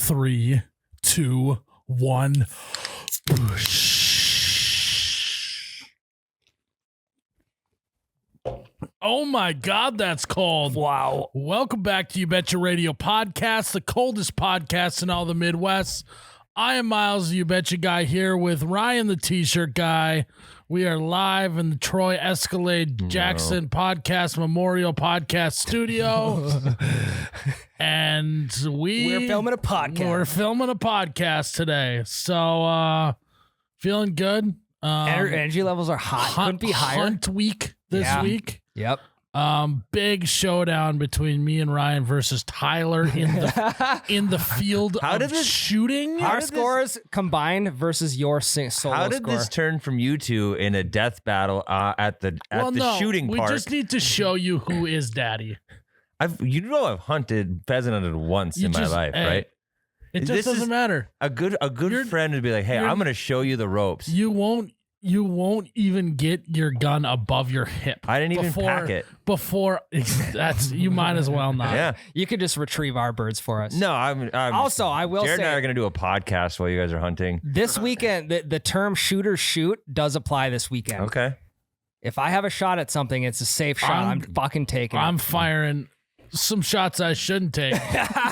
3, 2, 1. Oh my God, that's cold. Wow. Welcome back to You Betcha Radio Podcast, the coldest podcast in all the Midwest. I am Myles, the You Betcha guy, here with Ryan, the T-shirt guy. We are live in the Troy Escalade Jackson Podcast Memorial Podcast Studio. And we're filming a podcast. We're filming a podcast today. So, feeling good. Energy levels are hot. Couldn't be higher. Hunt week this week. Yep. Big showdown between me and Ryan versus Tyler in the field of shooting. Our scores combined versus your solo How did score. this turn from you two in a death battle at the shooting park? We just need to show you who is daddy. I've hunted pheasant once in my life, right? It just doesn't matter. A good friend would be like, "Hey, I'm going to show you the ropes." You won't even get your gun above your hip. I didn't even pack it. You might as well not. Yeah, you could just retrieve our birds for us. No, I'm also, I will Jared say, and I are going to do a podcast while you guys are hunting this weekend. The term "shooter shoot" does apply this weekend. Okay. If I have a shot at something, it's a safe shot. I'm fucking taking it. I'm firing some shots I shouldn't take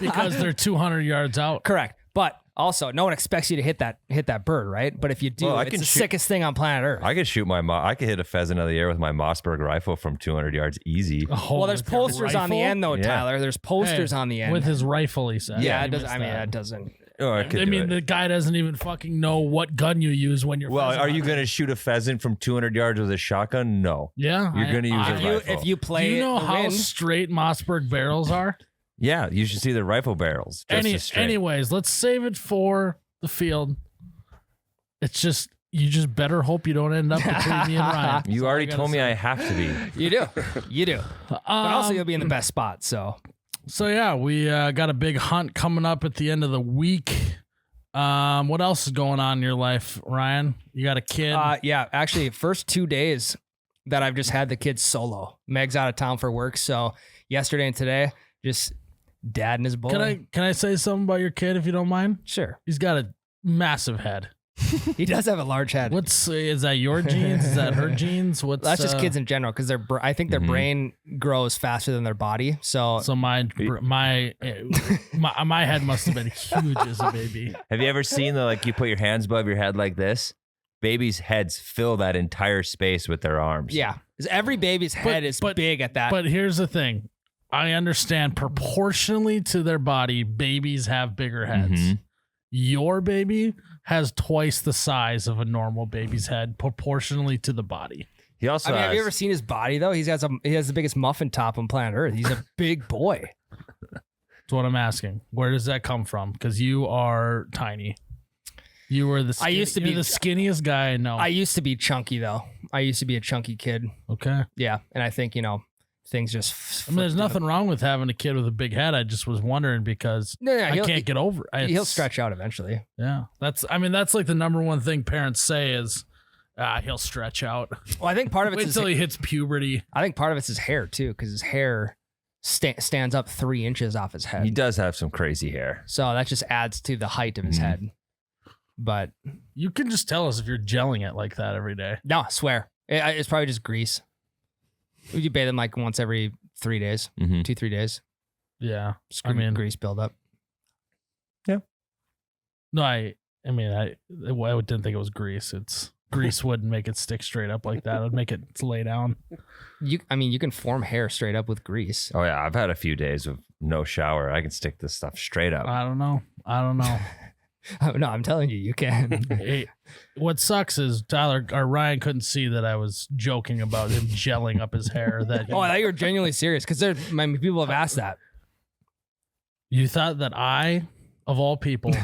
because they're 200 yards out. Correct. But also, no one expects you to hit that bird, right? But if you do, it's the sickest thing on planet Earth. I could shoot I could hit a pheasant out of the air with my Mossberg rifle from 200 yards easy. Well, there's posters on the end, though, Tyler. There's posters on the end. With his rifle, he said. Yeah, it doesn't. I mean, that doesn't. The guy doesn't even fucking know what gun you use when you're. Well, are you going to shoot a pheasant from 200 yards with a shotgun? No. Yeah, you're going to use a rifle. If you play, do you know how straight Mossberg barrels are? Yeah, you should see the rifle barrels. Anyways, let's save it for the field. It's just you just better hope you don't end up between me and Ryan. You already told me I have to be. You do. But also, you'll be in the best spot. So yeah, we got a big hunt coming up at the end of the week. What else is going on in your life, Ryan? You got a kid? Yeah, actually, first 2 days that I've just had the kids solo. Meg's out of town for work, so yesterday and today, just dad and his boy. Can I say something about your kid if you don't mind? Sure. He's got a massive head. He does have a large head. Is that your genes? Is that her genes? That's just kids in general because I think their brain grows faster than their body. So my head must have been huge as a baby. Have you ever seen you put your hands above your head like this? Babies' heads fill that entire space with their arms. Yeah, every baby's head is big at that. But here's the thing. I understand proportionally to their body, babies have bigger heads. Mm-hmm. Your baby has twice the size of a normal baby's head proportionally to the body. He also have you ever seen his body though? He has the biggest muffin top on planet Earth. He's a big boy. That's what I'm asking. Where does that come from? Because you are tiny. You were the skinniest guy I know. I used to be chunky though. I used to be a chunky kid. Okay. Yeah, and I think things just. There's nothing wrong with having a kid with a big head. I just was wondering because I can't get over it. He'll stretch out eventually. Yeah, that's like the number one thing parents say is he'll stretch out. Well, I think part of it's until he hits puberty. I think part of it's his hair too, because his hair stands up 3 inches off his head. He does have some crazy hair, so that just adds to the height of his head. But you can just tell us if you're gelling it like that every day. No, I swear it's probably just grease. You bathe them once every 3 days, 2-3 days. Yeah, grease buildup. Yeah. No, I didn't think it was grease. Grease wouldn't make it stick straight up like that. It would make it lay down. You can form hair straight up with grease. Oh yeah, I've had a few days of no shower. I can stick this stuff straight up. I don't know. No, I'm telling you, you can. Hey, what sucks is Tyler or Ryan couldn't see that I was joking about him gelling up his hair. I thought you were genuinely serious because people have asked that. You thought that I, of all people.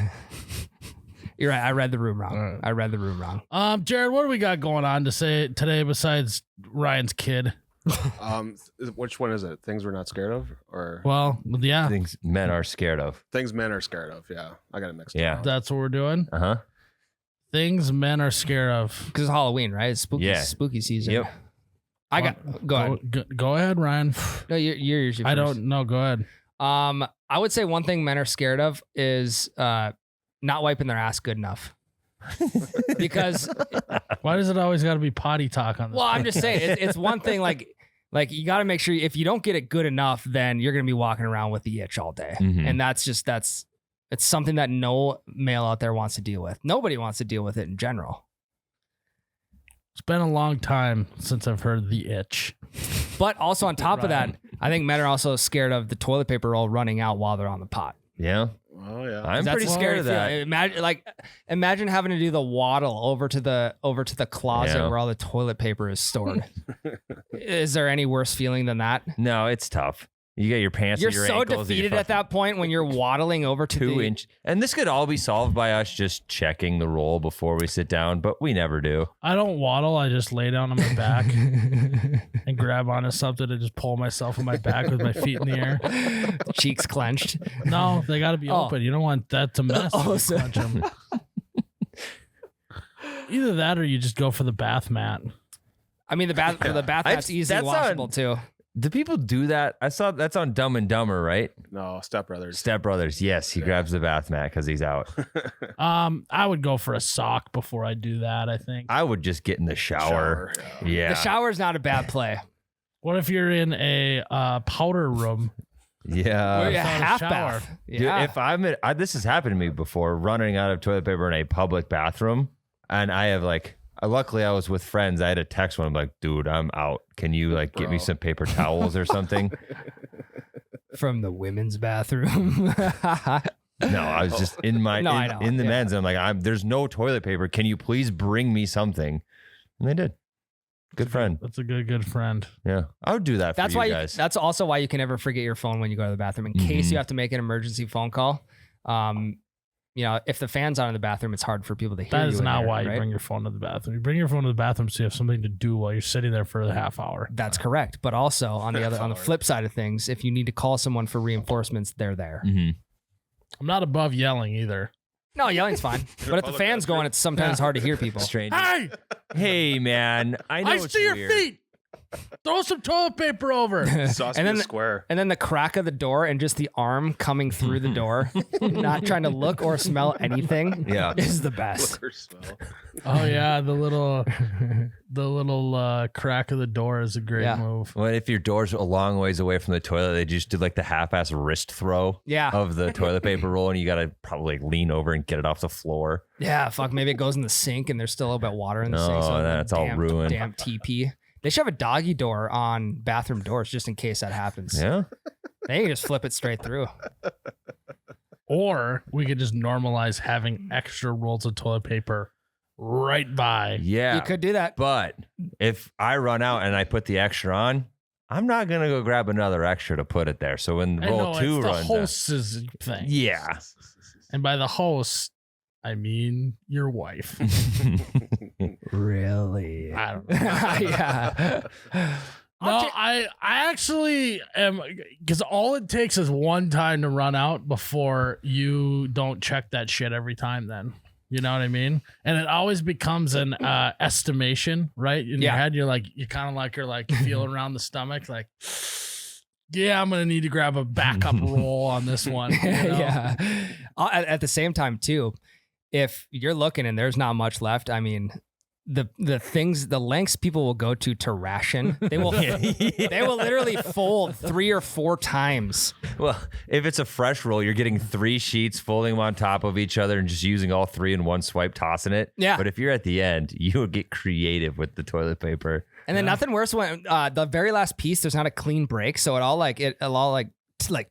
You're right. I read the room wrong. Jared, what do we got going on to say today besides Ryan's kid? Which one is it? Things we're not scared of, or yeah, things men are scared of. Things men are scared of. Yeah, I got it mixed up. Yeah, that's what we're doing. Things men are scared of because it's Halloween, right? It's spooky season. Yep. Go ahead. Go ahead, Ryan. No, you're usually. I don't know. Go ahead. I would say one thing men are scared of is not wiping their ass good enough. Because Why does it always got to be potty talk on this? well, I'm just saying it's one thing like you got to make sure if you don't get it good enough, then you're gonna be walking around with the itch all day, and it's something that no male out there wants to deal with. Nobody wants to deal with it in general. It's been a long time since I've heard the itch. But also on top of that, Ryan. I think men are also scared of the toilet paper roll running out while they're on the pot. Yeah. Oh yeah. I'm That's pretty a scared scary of that. feeling. Imagine having to do the waddle over to the closet Yeah. where all the toilet paper is stored. Is there any worse feeling than that? No, it's tough. You get your pants You're at your so ankles. and defeated you're at that point when you're waddling over to 2 the inch. And this could all be solved by us just checking the roll before we sit down, but we never do. I don't waddle. I just lay down on my back and grab onto something and just pull myself on my back with my feet in the air. cheeks clenched. No, they got to be Oh. open. You don't want that to mess. Oh, if you so- clench 'em. Either that or you just go for the bath mat. I mean, the bath mat's easily that's washable too. Do people do that? I saw that's on Dumb and Dumber, right? No, Step Brothers. Step Brothers. Yes, he grabs the bath mat because he's out. I would go for a sock before I do that, I think. I would just get in the shower. Yeah. Yeah. The shower's not a bad play. What if you're in a powder room? Yeah. Or a without a half shower. bath. Dude, Yeah. if I'm in, this has happened to me before, running out of toilet paper in a public bathroom, and I have luckily I was with friends. I had a text one. I'm like, dude, I'm out. Can you get me some paper towels or something? From the women's bathroom. No, I was just in my No, I know. in the Yeah. men's. And I'm like, there's no toilet paper. Can you please bring me something? And they did. Good friend. That's a good friend. Yeah, I would do that for That's you why. guys. That's also why you can never forget your phone when you go to the bathroom in case you have to make an emergency phone call. If the fan's on in the bathroom, it's hard for people to hear. That you is in not there, why you right? bring your phone to the bathroom. You bring your phone to the bathroom so you have something to do while you're sitting there for a half hour. That's correct. But also on the flip side of things, if you need to call someone for reinforcements, they're there. Mhm. I'm not above yelling either. No, yelling's fine. But if the fan's going, it's sometimes hard to hear people. Stranger. Hey, Hey, man. I know I it's see your weird. feet. Throw some toilet paper over. Sauce And then the- square. And then the crack of the door and just the arm coming through the door, not trying to look or smell anything, Yeah. is the best. Look or smell. Oh yeah, the little crack of the door is a great Yeah. move. Well, if your door's a long ways away from the toilet, they just do the half-ass wrist throw Yeah. of the toilet paper roll, and you got to probably lean over and get it off the floor. Yeah, fuck. Maybe it goes in the sink and there's still a little bit of water in the sink. Oh, So then it's all ruined. Damn TP. They should have a doggy door on bathroom doors just in case that happens. Yeah. They can just flip it straight through. Or we could just normalize having extra rolls of toilet paper right by. Yeah. You could do that. But if I run out and I put the extra on, I'm not going to go grab another extra to put it there. So when I roll know, 2 it's the runs out, host's thing. yeah. And by the host, I mean your wife. Really? I don't know. Yeah. No, I actually am, because all it takes is one time to run out before you don't check that shit every time then. You know what I mean? And it always becomes an estimation, right? In your Yeah. head, you're feeling around the stomach, like, yeah, I'm going to need to grab a backup roll on this one. You know? Yeah. At the same time, too, if you're looking and there's not much left, I mean, the lengths people will go to ration, they will literally fold 3 or 4 times. Well, if it's a fresh roll, you're getting 3 sheets, folding them on top of each other and just using all 3 in one swipe, tossing it. Yeah. But if you're at the end, you would get creative with the toilet paper. And then nothing worse when the very last piece, there's not a clean break. So it all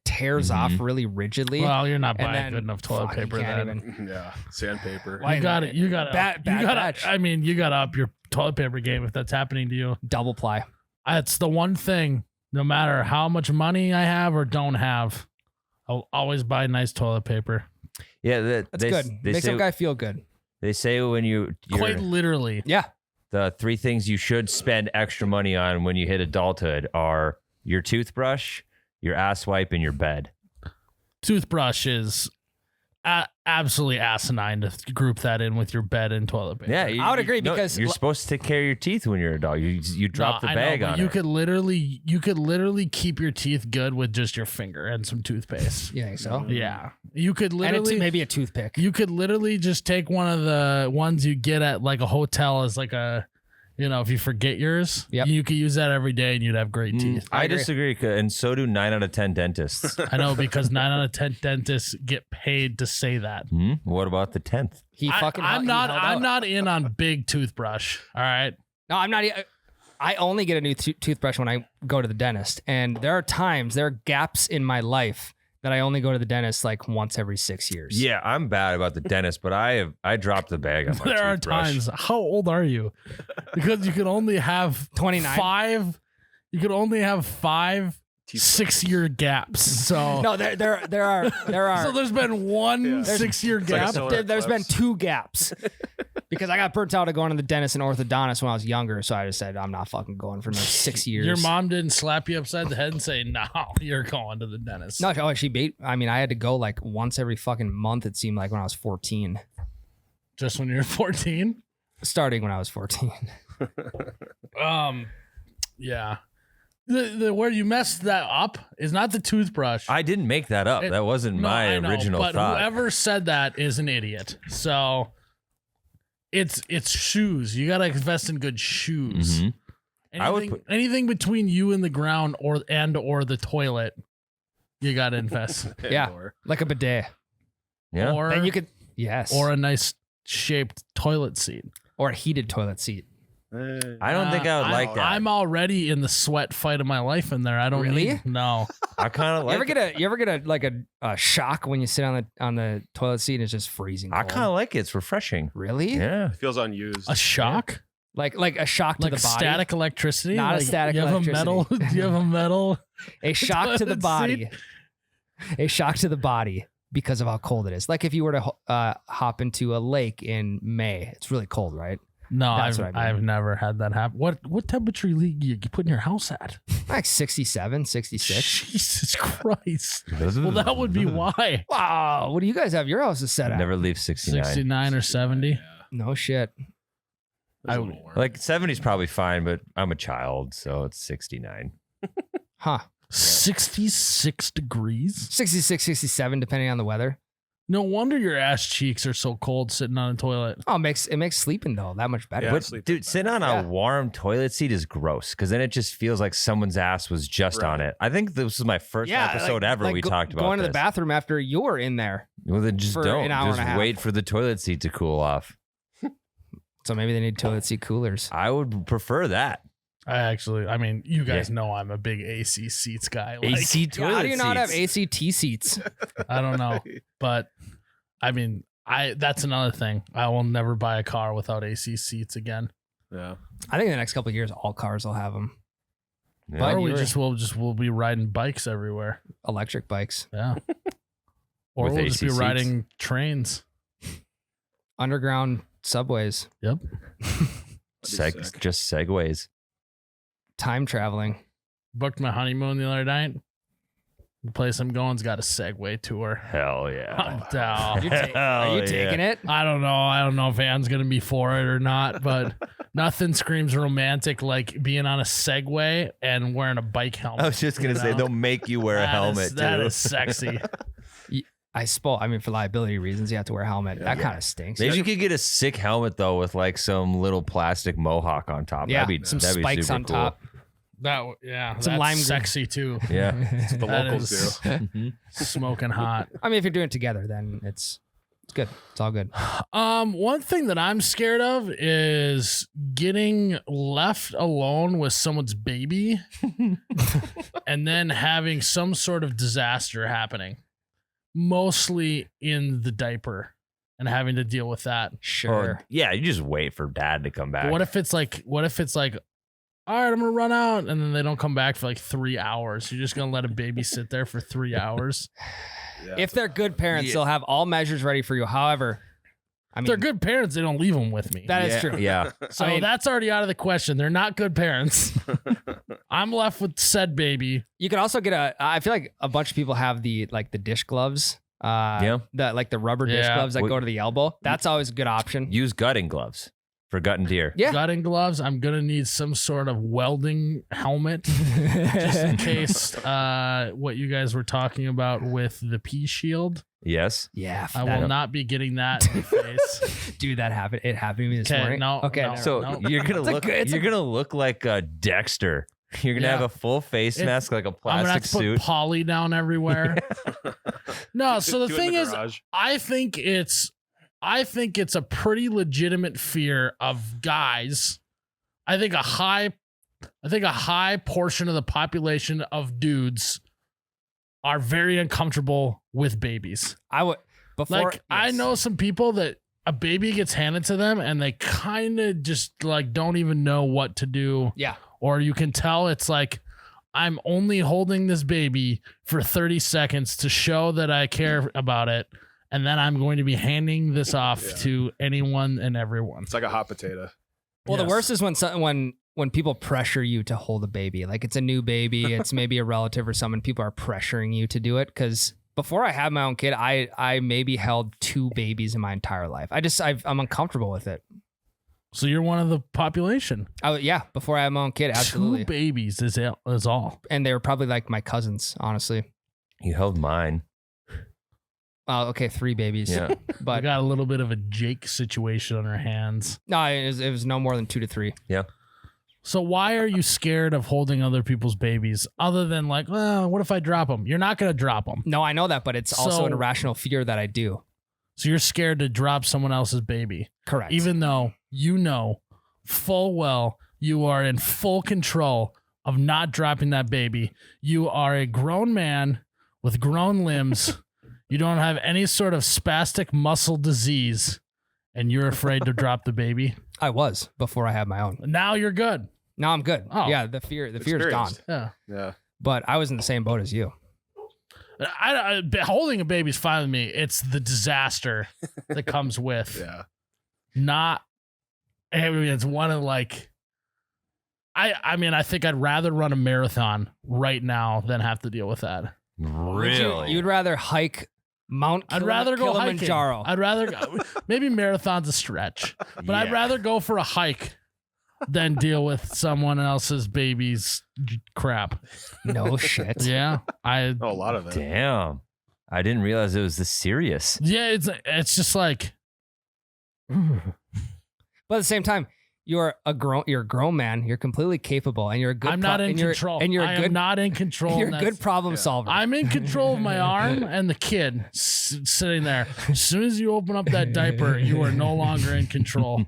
tears off really rigidly. Well, you're not And buying then, good enough toilet fuck, you paper can't then. even- Yeah. Sandpaper. Why- You got it. You got Bad batch. you got to up your toilet paper game if that's happening to you. Double ply. That's the one thing. No matter how much money I have or don't have, I'll always buy nice toilet paper. Yeah, That's good. Makes some guy feel good. They say when you're Quite literally. Yeah. the 3 things you should spend extra money on when you hit adulthood are your toothbrush, your ass wipe, and your bed. Toothbrush is absolutely asinine to group that in with your bed and toilet paper. Yeah, I would agree because you're supposed to take care of your teeth when you're a dog. You drop the bag on you it. could literally keep your teeth good with just your finger and some toothpaste. you think so? Yeah, you could And literally maybe a toothpick. you could literally just take one of the ones you get at like a hotel as like a, if you forget yours, Yep. you could use that every day and you'd have great teeth. I agree. disagree, and so do 9 out of 10 dentists. I know, because 9 out of 10 dentists get paid to say that. What about the 10th? I'm not in on big toothbrush. All right. No, I'm not. I only get a new toothbrush when I go to the dentist, and there are gaps in my life that I only go to the dentist like once every 6 years. Yeah, I'm bad about the dentist, but I dropped the bag on my There are toothbrush. times. How old are you? Because you can only have 29. 5. You can only have 5 6-year gaps. So No, there are. So there's been one 6-year like a gap. solar There's been eclipse. 2 gaps because I got burnt out of going to the dentist and orthodontist when I was younger. So I just said, I'm not fucking going for another 6 years. Your mom didn't slap you upside the head and say, "No, you're going to the dentist." No, she beat. I mean, I had to go like once every fucking month. It seemed like when I was 14, Just when you're 14. starting when I was 14. Yeah. The where you messed that up is not the toothbrush. I didn't make that up. That wasn't No, my I know, original but thought. whoever said that is an idiot. So it's shoes. You gotta invest in good shoes. Mhm. I would Anything, anything between you and the ground or the toilet, you gotta invest. Yeah, like a bidet. Yeah. Or Then you could or a nice shaped toilet seat. or a heated toilet seat. I don't think I would like that. I'm already in the sweat fight of my life in there. I don't Really? need, no. I kind of like. You ever get a shock when you sit on the toilet seat and it's just freezing I cold? kind of like it. It's refreshing. Really? Yeah. It feels unused. A shock? Like a shock to Like the body. static electricity? Not a Like, static you have electricity. A metal, do you have a metal? A shock to the toilet body. A shock to the body because of how cold it is. Like if you were to hop into a lake in May, it's really cold, right? No, That's what I mean. I've never had that happen. What temperature you put in your house at? Like 67, 66. Jesus Christ. Well, that would be why. Wow, what do you guys have your houses set at? Never leave 69. 69 or 70. No shit. There's a little warm. Like 70 is probably fine, but I'm a child, so it's 69. Huh. 66 degrees? 66, 67, depending on the weather. No wonder your ass cheeks are so cold sitting on a toilet. Oh, it makes sleeping though that much better. Yeah. But sleep dude, is sitting on Yeah. a warm toilet seat is gross because then it just feels like someone's ass was just on it. I think this was my first episode ever we talked about going to the this. bathroom after you were in there. Well, then just for don't. an hour Just and a half. wait for the toilet seat to cool off. So maybe they need toilet seat coolers. I would prefer that. I mean, you guys know I'm a big AC seats guy. Like, AC toilet How do you not have seats. ACT seats? I don't know, but I mean, that's another thing. I will never buy a car without AC seats again. Yeah. I think in the next couple of years, all cars will have them. Yeah. Or you're- we'll be riding bikes everywhere. Electric bikes, Yeah. Or With we'll just AC be seats. riding trains. underground subways, Yep. That'd be sick. Just segues. time traveling. Booked my honeymoon the other night. The place I'm going's got a Segway tour. Hell yeah. I'm down. Are you taking it? I don't know. I don't know if Anne's gonna be for it or not, but nothing screams romantic like being on a Segway and wearing a bike helmet. I was just gonna you say know? they'll make you wear a That helmet is- That too. is sexy. I mean, for liability reasons, you have to wear a helmet. That kind of stinks. Maybe you could get a sick helmet though with like some little plastic mohawk on top. Yeah, that'd be, some that'd be spikes super on cool. top. Yeah, Some that's lime green. sexy too. Yeah. The That locals is- do. Smoking hot. I mean, if you're doing it together, then it's good. It's all good. One thing that I'm scared of is getting left alone with someone's baby and then having some sort of disaster happening, mostly in the diaper, and having to deal with that. Sure. Or, yeah, you just wait for dad to come back. But what if it's like, all right, I'm gonna run out, and then they don't come back for like 3 hours? You're just gonna let a baby sit there for 3 hours? Yeah. If they're good parents, they'll have all measures ready for you. However, I If mean, they're good parents, they don't leave them with me. That is yeah, true. Yeah. So I mean- that's already out of the question. They're not good parents. I'm left with said baby. You could also get I feel like a bunch of people have the dish gloves The rubber dish Yeah. gloves that go to the elbow. That's always a good option. Use gutting gloves for gutting deer. Yeah. Gutting gloves. I'm gonna need some sort of welding helmet just in case what you guys were talking about with the pea shield. Yes. Yeah. I will not be getting that in the face. Dude, it happened to me this Okay, morning. no, Okay. no. So you're gonna look. You're gonna look like Dexter. You're gonna Yeah. have a full face mask, like a I'm gonna plastic have to suit. put poly down everywhere. No, so the Do it in thing is, garage. I think it's a pretty legitimate fear of guys. I think a high portion of the population of dudes are very uncomfortable with babies. I would before. I yes. know some people that a baby gets handed to them and they kind of just like don't even know what to do. Yeah. Or you can tell it's like, I'm only holding this baby for 30 seconds to show that I care about it. And then I'm going to be handing this off to anyone and everyone. It's like a hot potato. Well, Yes. the worst is when people pressure you to hold a baby. Like it's a new baby, it's maybe a relative or someone. People are pressuring you to do it because before I had my own kid, I maybe held 2 babies in my entire life. I'm uncomfortable with it. So you're one of the population. Before I had my own kid, absolutely. 2 babies is all. And they were probably like my cousins, honestly. You held mine. Okay, 3 babies. Yeah. We But got a little bit of a Jake situation on our hands. no, it was no more than 2 to 3. Yeah. So why are you scared of holding other people's babies other than like, well, what if I drop them? You're not going to drop them. No, I know that, but it's also an So- irrational fear that I do. So you're scared to drop someone else's baby, Correct. even though you know full well you are in full control of not dropping that baby. You are a grown man with grown limbs. You don't have any sort of spastic muscle disease, and you're afraid to drop the baby. I was before I had my own. Now you're good. Now I'm good. Oh. Yeah, the fear is gone. Experienced. Yeah. Yeah. But I was in the same boat as you. Holding a baby's fine with me. It's the disaster that comes with Yeah. not. I mean, it's one of like. I mean, I think I'd rather run a marathon right now than have to deal with that. Really? You'd rather hike Mount I'd rather go Kilimanjaro. hiking. I'd rather maybe marathon's a stretch, but I'd Yeah. rather go for a hike than deal with someone else's baby's crap. No shit. Yeah, Oh, a lot of it. Damn. I didn't realize it was this serious. yeah. It's just like. But at the same time, you're a grown man. You're completely capable, and you're a good. I'm not in control. And you're I a am good. not in control. You're and a good that's- problem solver. I'm in control of my arm and the kid sitting there. As soon as you open up that diaper, you are no longer in control.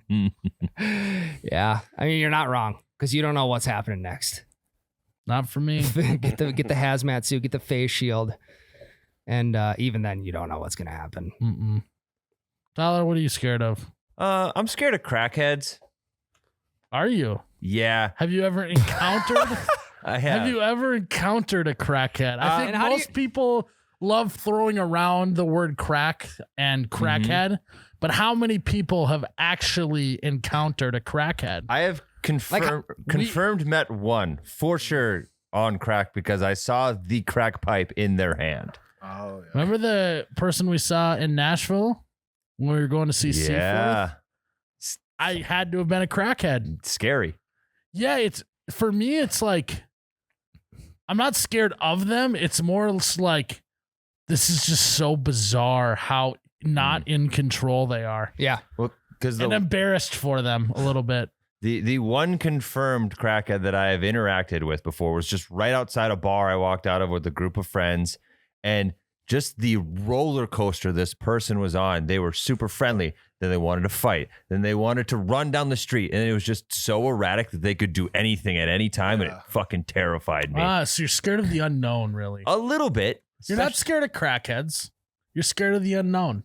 Yeah, I mean you're not wrong because you don't know what's happening next. Not for me. get the hazmat suit, get the face shield, and even then you don't know what's gonna happen. Mm-mm. Tyler, what are you scared of? I'm scared of crackheads. Are you? Yeah, Have you ever encountered? I have. Have you ever encountered a crackhead? I think and how do most people love throwing around the word crack and crackhead, but how many people have actually encountered a crackhead? I have confirmed met one for sure on crack because I saw the crack pipe in their hand. Oh, yeah. Remember the person we saw in Nashville when we were going to see Seaforth? Yeah, I had to have been a crackhead. scary. Yeah, it's for me. It's like I'm not scared of them. It's more like this is just so bizarre how not in control they are, Yeah, Well, because and embarrassed for them a little bit. the one confirmed crackhead that I have interacted with before was just right outside a bar I walked out of with a group of friends, and just the roller coaster this person was on. They were super friendly. Then they wanted to fight. Then they wanted to run down the street. And it was just so erratic that they could do anything at any time. And it Yeah. fucking terrified me. So you're scared of the unknown, really. A little bit. You're not scared of crackheads. You're scared of the unknown.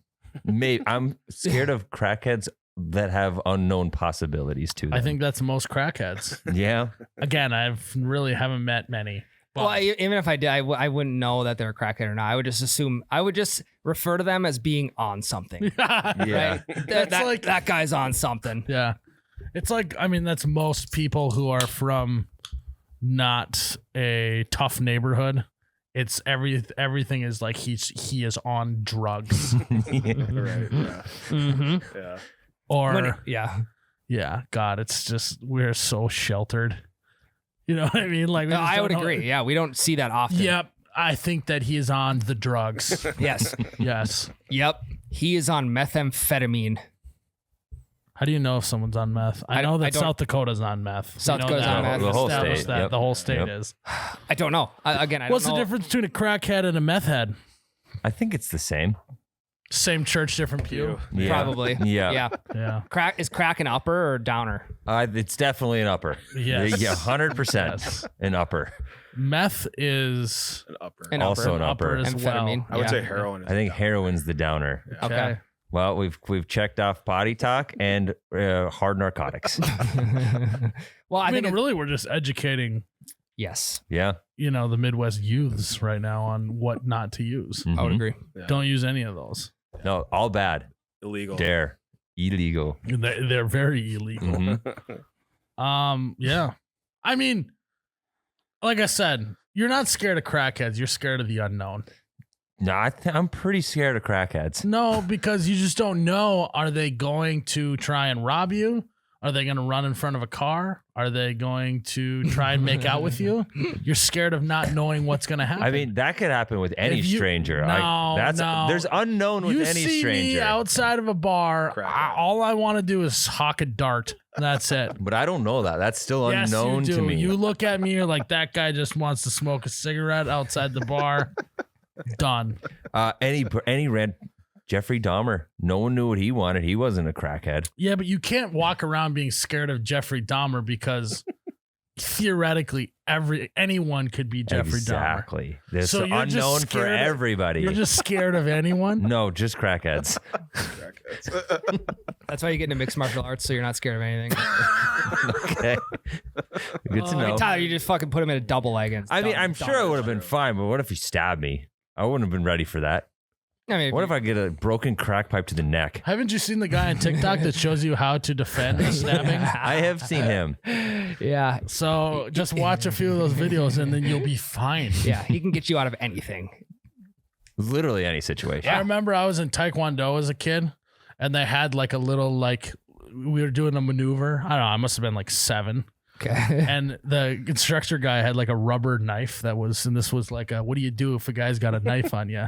I'm scared of crackheads that have unknown possibilities to them. I think that's most crackheads. Yeah. Again, I've really haven't met many. But well, even if I did, I wouldn't know that they're a crackhead or not. I would just assume. I would just refer to them as being on something. Yeah. Right? That's like that guy's on something. yeah. It's like I mean that's most people who are from not a tough neighborhood. it's everything is like he is on drugs. Right. Yeah. Mm-hmm. Yeah. Or Yeah. God, it's just we're so sheltered. You know what I mean? Like, we No, just I don't would know- agree. Yeah, we don't see that often. Yep, I think that he is on the drugs. Yes. Yes. Yep. He is on methamphetamine. How do you know if someone's on meth? I know that don't- South Dakota's on meth. South We know Dakota's that. on meth. We've The whole established state. that. Yep. The whole state Yep. is. I don't know. I don't What's the know. difference between a crackhead and a meth head? I think it's the same. Same church, different pew. Yeah. Probably. Yeah. Yeah. Yeah. Is crack an upper or downer? It's definitely an upper. Yes. Yeah, 100% Yes. an upper. Meth is An upper. An Also upper. an upper. as Amphetamine. well. I would Yeah. say heroin. Is I think down. heroin's the downer. Okay. Okay. Well, we've checked off potty talk and hard narcotics. Well, I I mean, think really, we're just educating, yes, Yeah. the Midwest youths right now on what not to use. I would Mhm. agree. Yeah. Don't use any of those. No, all bad. Illegal. Dare. Illegal. They're very illegal. Mhm. Yeah. I mean, like I said, you're not scared of crackheads. You're scared of the unknown. No, I'm pretty scared of crackheads. No, because you just don't know. Are they going to try and rob you? Are they going to run in front of a car? Are they going to try and make out with you? You're scared of not knowing what's going to happen. I mean, that could happen with any If you- stranger. No, no. There's unknown with you any see stranger. me outside of a bar. Crackhead. All I want to do is hawk a dart. That's it. But I don't know that. That's still Yes, unknown you do. to me. You look at me, you're like, that guy just wants to smoke a cigarette outside the bar. Done. Any rant. Jeffrey Dahmer. No one knew what he wanted. He wasn't a crackhead. Yeah, but you can't walk around being scared of Jeffrey Dahmer because theoretically anyone could be Jeffrey Dahmer. Exactly. There's So you're just unknown for scared of- everybody. You're just scared of anyone? No, just crackheads. Crackheads. That's why you get into mixed martial arts, so you're not scared of anything. Okay. Good to know. Tyler, you just fucking put him in a double leg. And it's I mean, done. I'm sure it would have been fine, but what if he stabbed me? I wouldn't have been ready for that. I mean, What if I get a broken crack pipe to the neck? Haven't you seen the guy on TikTok that shows you how to defend a stabbing? I have seen him. Yeah, So just watch a few of those videos and then you'll be fine. yeah, he can get you out of anything. Literally any situation. I remember I was in Taekwondo as a kid and they had like a little, we were doing a maneuver. I don't know, I must have been like 7. Okay. And the instructor guy had like a rubber knife and this was like what do you do if a guy's got a knife on you?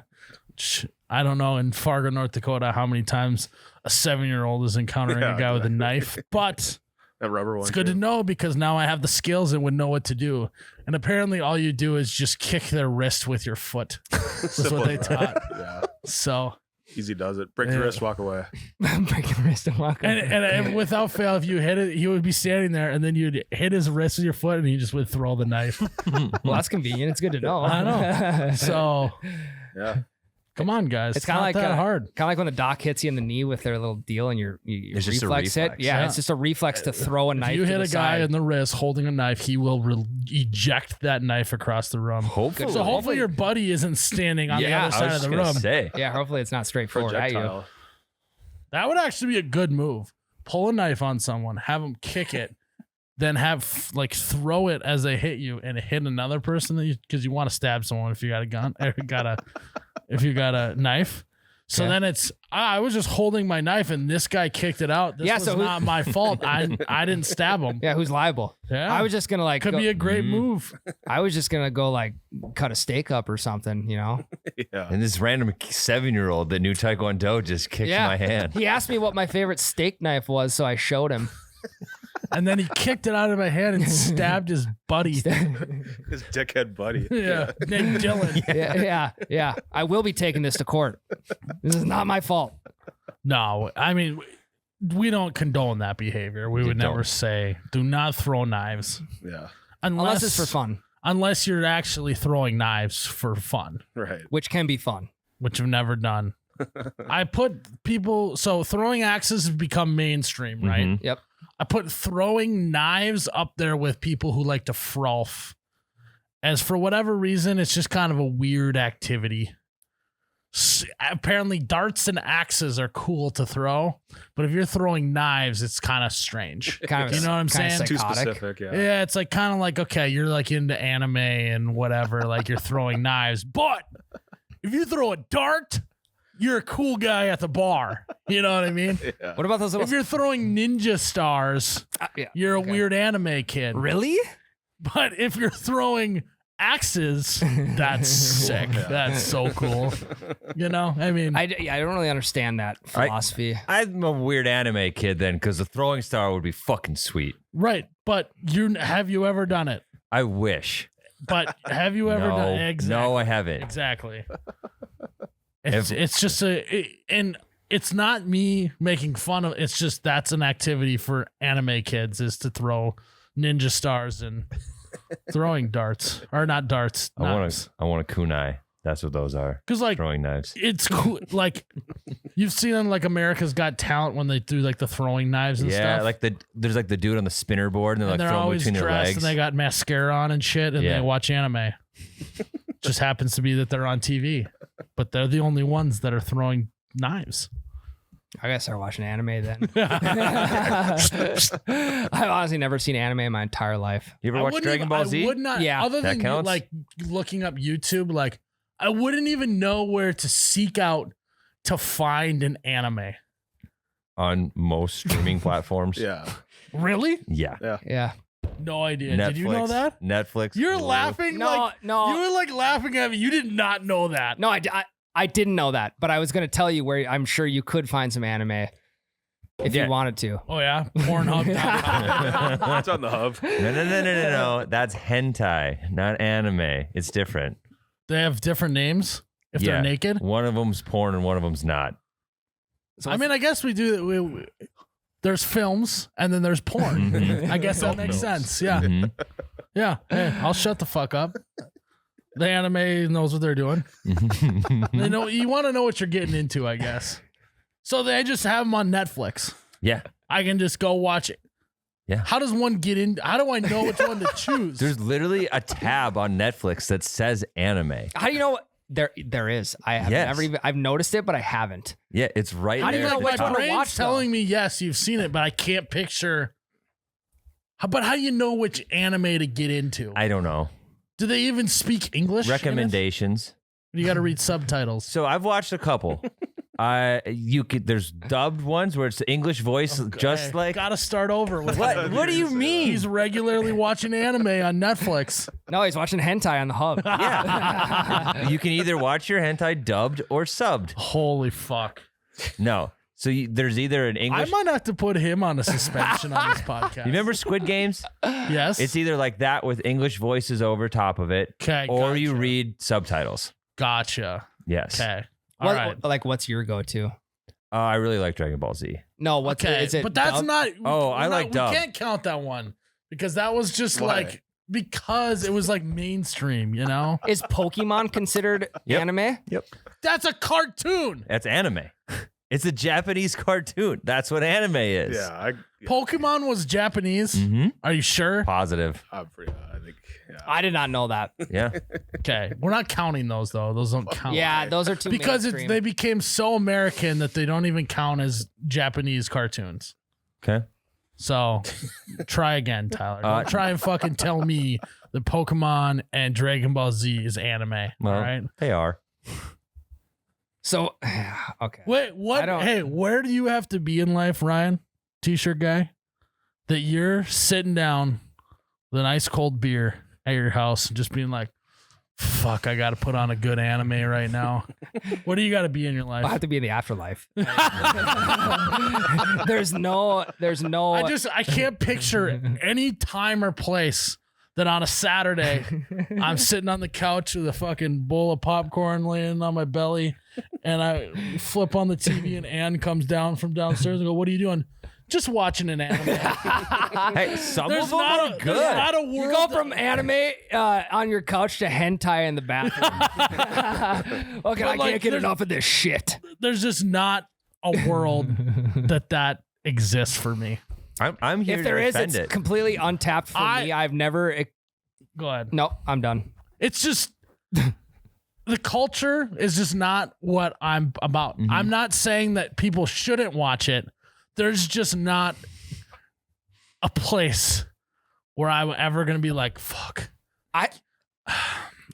I don't know in Fargo, North Dakota, how many times a 7-year-old is encountering a guy with a knife, but That rubber one. it's good to know because now I have the skills and would know what to do. And apparently all you do is just kick their wrist with your foot. That's what they taught. Yeah. So, Easy does it. Break the Yeah. wrist, walk away. Break your wrist and walk away. and without fail, if you hit it, he would be standing there and then you'd hit his wrist with your foot and he just would throw the knife. Well, that's convenient. It's good to know. I know. So Yeah. come on, guys. It's kind of like that hard. Kind of like when the doc hits you in the knee with their little deal and your It's just a reflex hit. reflex. Yeah, Yeah. it's just a reflex to throw a knife. If you to hit the a guy side. in the wrist holding a knife, he will eject that knife across the room. Hopefully. So hopefully your buddy isn't standing on the Yeah, other I side was of just the gonna room. say. Yeah, hopefully it's not straightforward at you. Projectile. That would actually be a good move. Pull a knife on someone, have them kick it, then have throw it as they hit you and hit another person because you want to stab someone if you got a gun or if you got a knife. So Yeah. then it's I was just holding my knife and this guy kicked it out. This Yeah, was so who- not my fault. I didn't stab him. Yeah, who's liable? Yeah. I was just gonna Could be a great move. I was just gonna go cut a steak up or something, you know? Yeah. And this random 7-year-old that knew Taekwondo just kicked Yeah. my hand. He asked me what my favorite steak knife was, so I showed him. And then he kicked it out of my hand and stabbed his buddy. His dickhead buddy. Yeah, named Dylan. Yeah. I will be taking this to court. This is not my fault. No, I mean, we don't condone that behavior. We would never don't. say, do not throw knives. Yeah. Unless it's for fun, Unless you're actually throwing knives for fun, Right. which can be fun. which I've never done. I put people, so throwing axes have become mainstream, right? Mhm. Yep. I put throwing knives up there with people who like to frolf. As for whatever reason, it's just kind of a weird activity. apparently darts and axes are cool to throw, but if you're throwing knives, it's kind of strange. Kind of, You know what I'm kinda saying? Too psychotic. specific. Yeah. Yeah, it's like kind of like, okay, you're like into anime and whatever, like you're throwing knives, but if you throw a dart, you're a cool guy at the bar. You know what I mean? Yeah. What about those little? If you're throwing ninja stars, Yeah. you're a Okay. weird anime kid. Really? But if you're throwing axes, that's sick. That's so cool. You know, I mean, I don't really understand that philosophy. I'm a weird anime kid then, because the throwing star would be fucking sweet. right. But have you ever done it? I wish. But have you ever done it? Exactly. No, I haven't. Exactly. It's just and it's not me making fun of. It's just that's an activity for anime kids is to throw ninja stars and throwing darts or not darts. I want a kunai. That's what those are. Because like Throwing knives. it's cool. Like you've seen on like America's Got Talent when they do like the throwing knives and Yeah, stuff. like there's like the dude on the spinner board and they're and like they're throwing always between their dressed legs. and they got mascara on and shit and Yeah. they watch anime. Just happens to be that they're on TV, but they're the only ones that are throwing knives. I gotta start watching anime then. I've honestly never seen anime in my entire life. You ever I watch wouldn't Dragon even- Ball I Z? would not. Yeah, other that than counts. like looking up YouTube, like I wouldn't even know where to seek out to find an anime. On most streaming platforms. Yeah. Really? Yeah. Yeah. No idea. Netflix. Did you know that? Netflix. You're Hulu. laughing No, like no. you were like laughing at me. You did not know that. No, I didn't know that, but I was gonna tell you where I'm sure you could find some anime if Yeah. you wanted to. Oh yeah, Pornhub. It's on the hub. No. That's hentai, not anime. It's different. They have different names if they're naked. One of them's porn and one of them's not. So I mean, I guess we do. There's films and then there's porn. Mhm. I guess that Film makes films. sense. Yeah, Mhm. yeah. Hey, I'll shut the fuck up. The anime knows what they're doing. They know you want to know what you're getting into, I guess. So they just have them on Netflix. Yeah. I can just go watch it. Yeah. How does one get in? How do I know which one to choose? There's literally a tab on Netflix that says anime. how do you know what there is? I have Yes. never even I've noticed it, but I haven't. Yeah, it's right How do there. you know at the which top. one to brain's watch, though? telling me yes, you've seen it, but I can't picture. But how do you know which anime to get into? I don't know. Do they even speak English? in it? Recommendations. You got to read subtitles. So I've watched a couple. There's dubbed ones where it's the English voice, just like got to start over with. what do you mean? He's regularly watching anime on Netflix. No, he's watching hentai on the hub. Yeah. You can either watch your hentai dubbed or subbed. Holy fuck! No. So there's either an I English. might have to put him on a suspension on this podcast. You remember Squid Games? Yes. It's either like that with English voices over top of it, Okay. or you gotcha. read subtitles. Gotcha. Yes. Okay. All right. What's your go-to? I really like Dragon Ball Z. No, what's Okay, is it? but that's dubbed? not. Oh, I like We dub. can't count that one because that was just Why? like because it was like mainstream. You know, Is Pokemon considered Yep. anime? that's a cartoon. That's anime. It's a Japanese cartoon. That's what anime is. Yeah. Pokemon was Japanese. Mm-hmm. Are you sure? Positive. I'm pretty, I think. Yeah. I did not know that. Yeah. Okay, we're not counting those though. Those don't count. Yeah, those are too because mainstream. they became so American that they don't even count as Japanese cartoons. Okay. So try again, Tyler. Don't Uh, try and fucking tell me that Pokemon and Dragon Ball Z is anime. Well, all right. they are. So okay. Wait, what? I don't- Hey, where do you have to be in life, Ryan? T-shirt guy, that you're sitting down with an ice cold beer at your house and just being like, "Fuck, I got to put on a good anime right now." What do you got to be in your I life? have to be in the afterlife. there's no. I can't picture any time or place that on a Saturday I'm sitting on the couch with a fucking bowl of popcorn laying on my belly, and I flip on the TV and Ann comes down from downstairs and go, "What are you doing?" Just watching an anime. Hey, some There's of them not are a, good. there's not a world. You go from anime on your couch to hentai in the bathroom. Okay, I like, can't get there's- enough of this shit. There's just not a world that exists for me. I'm here If there to is, defend it's it. completely untapped for me. I've never. Go ahead. No, I'm done. It's just the culture is just not what I'm about. Mhm. I'm not saying that people shouldn't watch it. There's just not a place where I'm ever going to be like, fuck,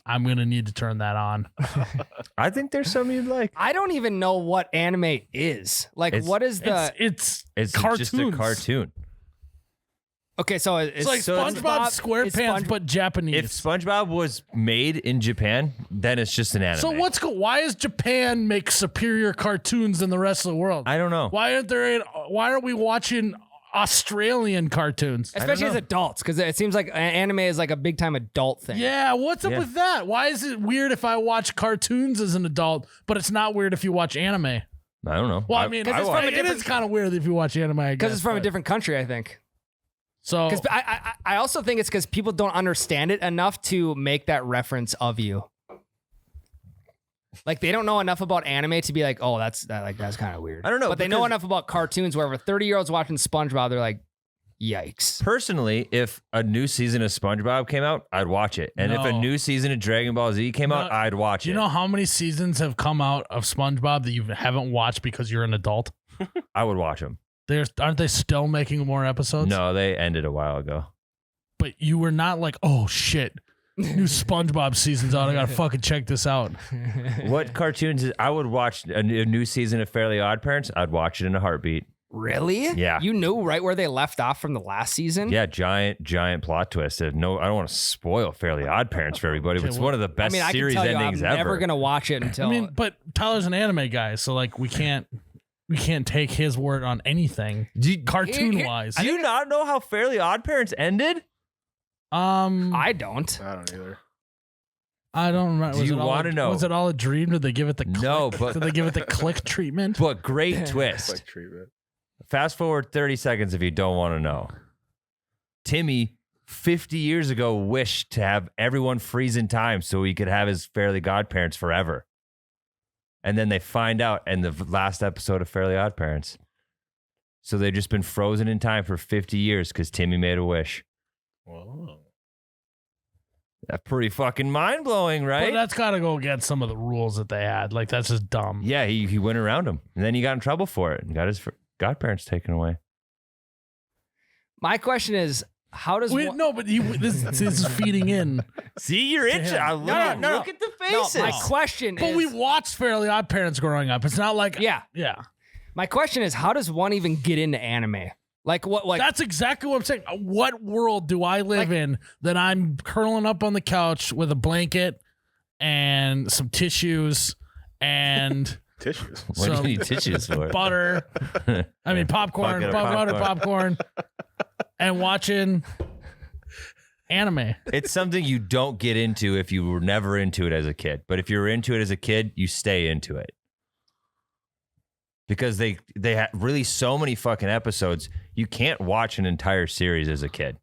I'm going to need to turn that on. I think there's some you'd like. I don't even know what anime is. Like, It's- what is the? It's It's cartoons. just a cartoon. Okay, so It's like so it's SpongeBob is SquarePants, Sponge- but Japanese. If SpongeBob was made in Japan, then it's just an anime. So why is Japan make superior cartoons than the rest of the world? I don't know. Why aren't we watching Australian cartoons? especially as know. adults, because it seems like anime is like a big time adult thing. Yeah, what's up Yeah. with that? Why is it weird if I watch cartoons as an adult, but it's not weird if you watch anime? I don't know. Well, I mean, it's from a it different- is kind of weird if you watch anime, I because guess, it's from a but- different country, I think. So Because I also think it's because people don't understand it enough to make that reference of you. Like they don't know enough about anime to be like, oh, that's kind of weird. I don't know, but they know because- enough about cartoons. Where 30-year-olds watching SpongeBob, they're like, yikes. Personally, if a new season of SpongeBob came out, I'd watch it. And if a No. new season of Dragon Ball Z came out, No. I'd watch do it. you know how many seasons have come out of SpongeBob that you haven't watched because you're an adult? I would watch them. Aren't they still making more episodes? No, they ended a while ago. But you were not like, oh shit, new SpongeBob season's out. I gotta fucking check this out. What cartoons? I would watch a new season of Fairly Odd Parents. I'd watch it in a heartbeat. Really? Yeah. You knew right where they left off from the last season? Yeah, giant plot twist. No, I don't want to spoil Fairly Odd Parents for everybody, but it's well, one of the I best mean, I can series tell you, I'm endings ever. never gonna watch it until. I mean, but Tyler's an anime guy, so like we can't take his word on anything cartoon wise. Do you not know how Fairly Odd Parents ended? I don't. I don't either. I don't remember. Do Was you it all wanna a- know? Was it all a dream? Did they give it the click? No, but- did they give it the click treatment? But great twist. Quick treatment. Fast forward 30 seconds if you don't want to know. Timmy, 50 years ago, wished to have everyone freeze in time so he could have his Fairly Godparents forever. And then they find out in the last episode of Fairly Odd Parents. So they've just been frozen in time for 50 years because Timmy made a wish. Whoa. That's pretty fucking mind-blowing, But right? that's got to go against some of the rules that they had. Like that's just dumb. Yeah, he went around him. And then he got in trouble for it and got his godparents taken away. My question is, how does Wait, one- no, but this is feeding in. See, you're itching. him. Look No. at the No, faces. my question But is, we watched Fairly Odd Parents growing up. It's not like yeah, yeah. my question is, how does one even get into anime? Like what? Like That's exactly what I'm saying. What world do I live in that I'm curling up on the couch with a blanket and some tissues and Tissues. What do some you need tissues for? butter? I mean popcorn, Bucket of butter, popcorn, and watching anime. It's something you don't get into if you were never into it as a kid. But if you're into it as a kid, you stay into it. Because they have really so many fucking episodes, you can't watch an entire series as a kid.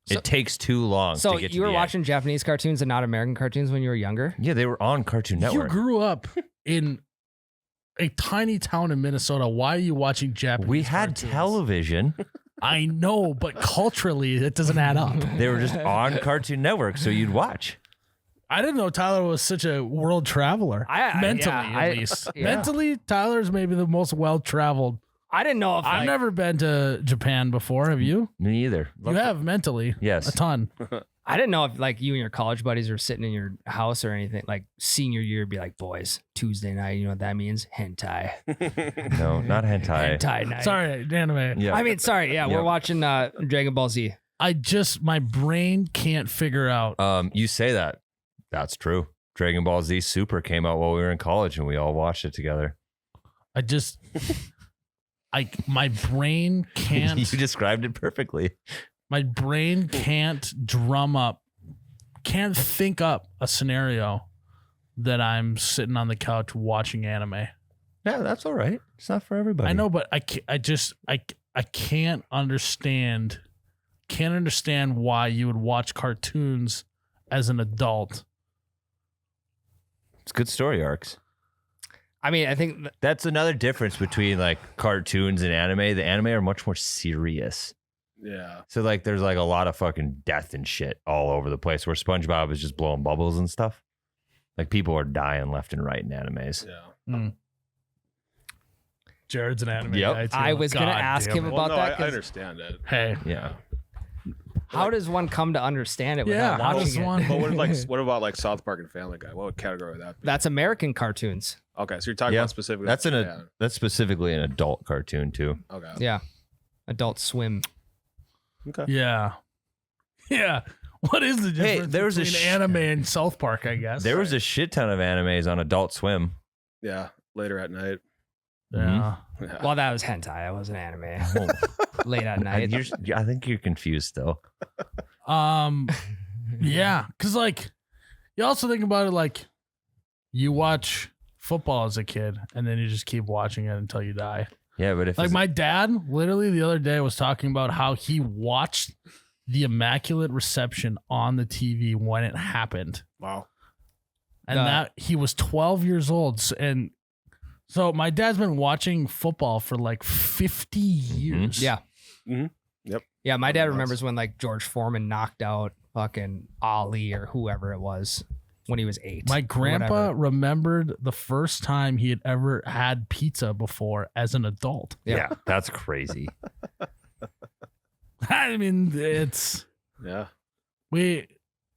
So- it takes too long so to get to you were the end. watching Japanese cartoons and not American cartoons when you were younger? Yeah, they were on Cartoon Network. You grew up in a tiny town in Minnesota. Why are you watching Japanese? We had cartoons? television. I know, but culturally, it doesn't add up. They were just on Cartoon Network, so you'd watch. I didn't know Tyler was such a world traveler. Mentally, at least. yeah. Mentally, Tyler's maybe the most well-traveled. I didn't know if I've like, never been to Japan before. Have you? Me either. You have mentally. Yes. A ton. I didn't know if like you and your college buddies are sitting in your house or anything. Like senior year, be like, boys, Tuesday night. You know what that means? Hentai. No, not hentai. Hentai night. Sorry, anime. Yeah. I mean, sorry. Yeah, Yep. we're watching Dragon Ball Z. My brain can't figure out. You say that. That's true. Dragon Ball Z Super came out while we were in college and we all watched it together. My brain can't. You described it perfectly. My brain can't can't think up a scenario that I'm sitting on the couch watching anime. Yeah, that's all right. It's not for everybody. I know, but I can't understand why you would watch cartoons as an adult. It's good story arcs. I mean, I think That's another difference between like cartoons and anime. The anime are much more serious. Yeah. So like there's like a lot of fucking death and shit all over the place where SpongeBob is just blowing bubbles and stuff. Like people are dying left and right in animes. Yeah. Jared's an anime Yep. guy too. I was gonna God ask damn him it. about Well, no, that. I 'cause understand it. Hey, Yeah. How does one come to understand it yeah, without how watching does it? one? But what about like South Park and Family Guy? What category would that be? That's American cartoons. Okay, so you're talking Yeah. about specifically. That's Japan. that's specifically an adult cartoon too. Okay. Yeah. Adult Swim. Okay. Yeah, yeah. What is the Hey, difference there was a between sh- anime and South Park? I guess There was a shit ton of animes on Adult Swim. Yeah. Later at night. Yeah. Yeah. Well, that was hentai. That wasn't anime. Late at I, night. I think you're confused still. Yeah, because like you also think about it like you watch football as a kid and then you just keep watching it until you die. Yeah, but if Like it's- my dad literally the other day was talking about how he watched the Immaculate Reception on the TV when it happened. Wow. And that he was 12 years old. And so my dad's been watching football for like 50 years. Yeah. Mhm. Yep. Yeah, my dad Nuts. remembers when like George Foreman knocked out fucking Ali or whoever it was when he was 8. My or grandpa whatever. remembered the first time he had ever had pizza before as an adult. yeah, that's crazy. I mean, it's Yeah.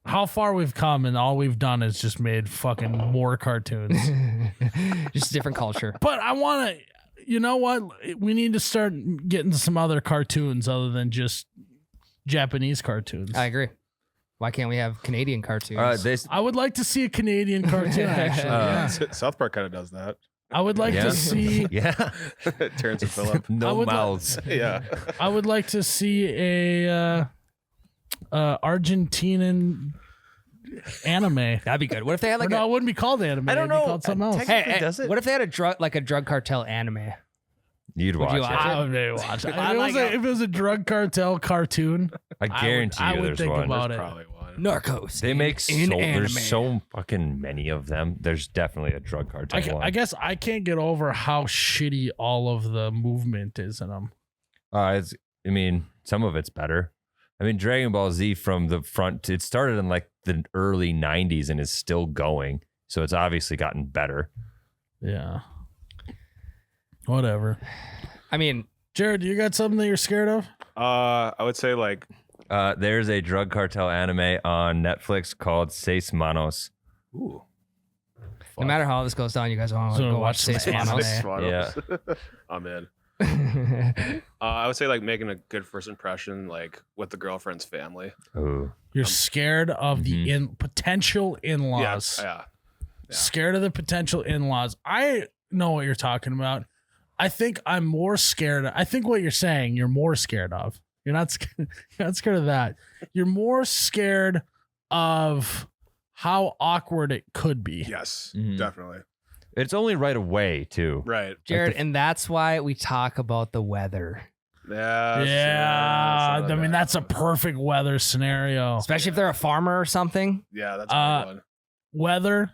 how far we've come and all we've done is just made fucking more cartoons. Just different culture. But I want to, you know what? We need to start getting some other cartoons other than just Japanese cartoons. I agree. Why can't we have Canadian cartoons? I would like to see a Canadian cartoon, actually. yeah. South Park kind of does that. I would like Yeah. to see. Yeah, Terrence and Phillip. I no would mouths. Yeah. I would like to see a Argentinian anime. That'd be good. What if they had like Or no, a it wouldn't be called anime. I don't It'd be know. called something else. hey, does it? what if they had a drug cartel anime? You'd Would watch you it. watch I would maybe watch it. I like If it was a drug cartel cartoon, I guarantee I you would there's think one. about There's it. probably one. Narcos. They make so, in anime. there's so fucking many of them. There's definitely a drug cartel one. I guess I can't get over how shitty all of the movement is in them. I mean, some of it's better. I mean, Dragon Ball Z from the front, it started in like the early 90s and is still going. So it's obviously gotten better. Yeah. Whatever. I mean, Jared, you got something that you're scared of? I would say like There's a drug cartel anime on Netflix called Seis Manos. ooh. no matter how this goes down, you guys want to So go watch watch some Seis anime. Manos. Yeah. I'm in. I would say like making a good first impression like with the girlfriend's family. Oh, You're scared of the potential in-laws. Yeah. Scared of the potential in-laws. I know what you're talking about. I think I'm more scared. I think what you're saying, you're more scared of. You're not scared of that. You're more scared of how awkward it could be. Yes, Mhm. definitely. it's only right away too. Right. Jared, and that's why we talk about the weather. Yeah. Yeah, I mean that's a perfect weather scenario. Especially if they're a farmer or something. Yeah, that's a good one. Weather,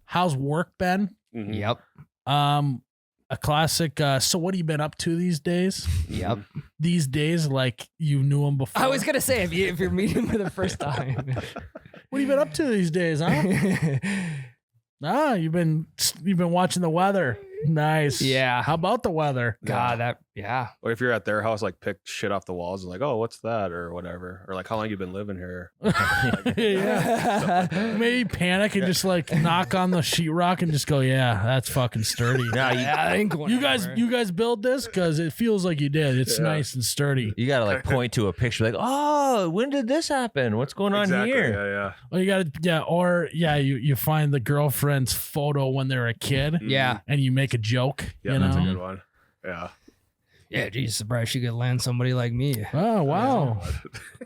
how's work been? Mhm. Yep. A classic. So what have you been up to these days? Yep. These days, like you knew him before. I was gonna say if you're meeting for the first time. What have you been up to these days, huh? You've been watching the weather. Nice. Yeah. How about the weather? God, yeah. Or if you're at their house, like pick shit off the walls and like, oh, what's that or whatever, or like how long you been living here? Yeah. Maybe panic and just like knock on the sheetrock and just go, yeah, that's fucking sturdy. Nah, I ain't going You guys, anywhere. you guys build this because it feels like you did. It's Yeah. nice and sturdy. you gotta like point to a picture, like, oh, when did this happen? What's going on Exactly. here? Yeah. Well, you gotta, you find the girlfriend's photo when they're a kid Yeah. and you make a joke. Yeah, you that's know? a good one. Yeah. Yeah, geez, surprised she could land somebody like me. Oh wow!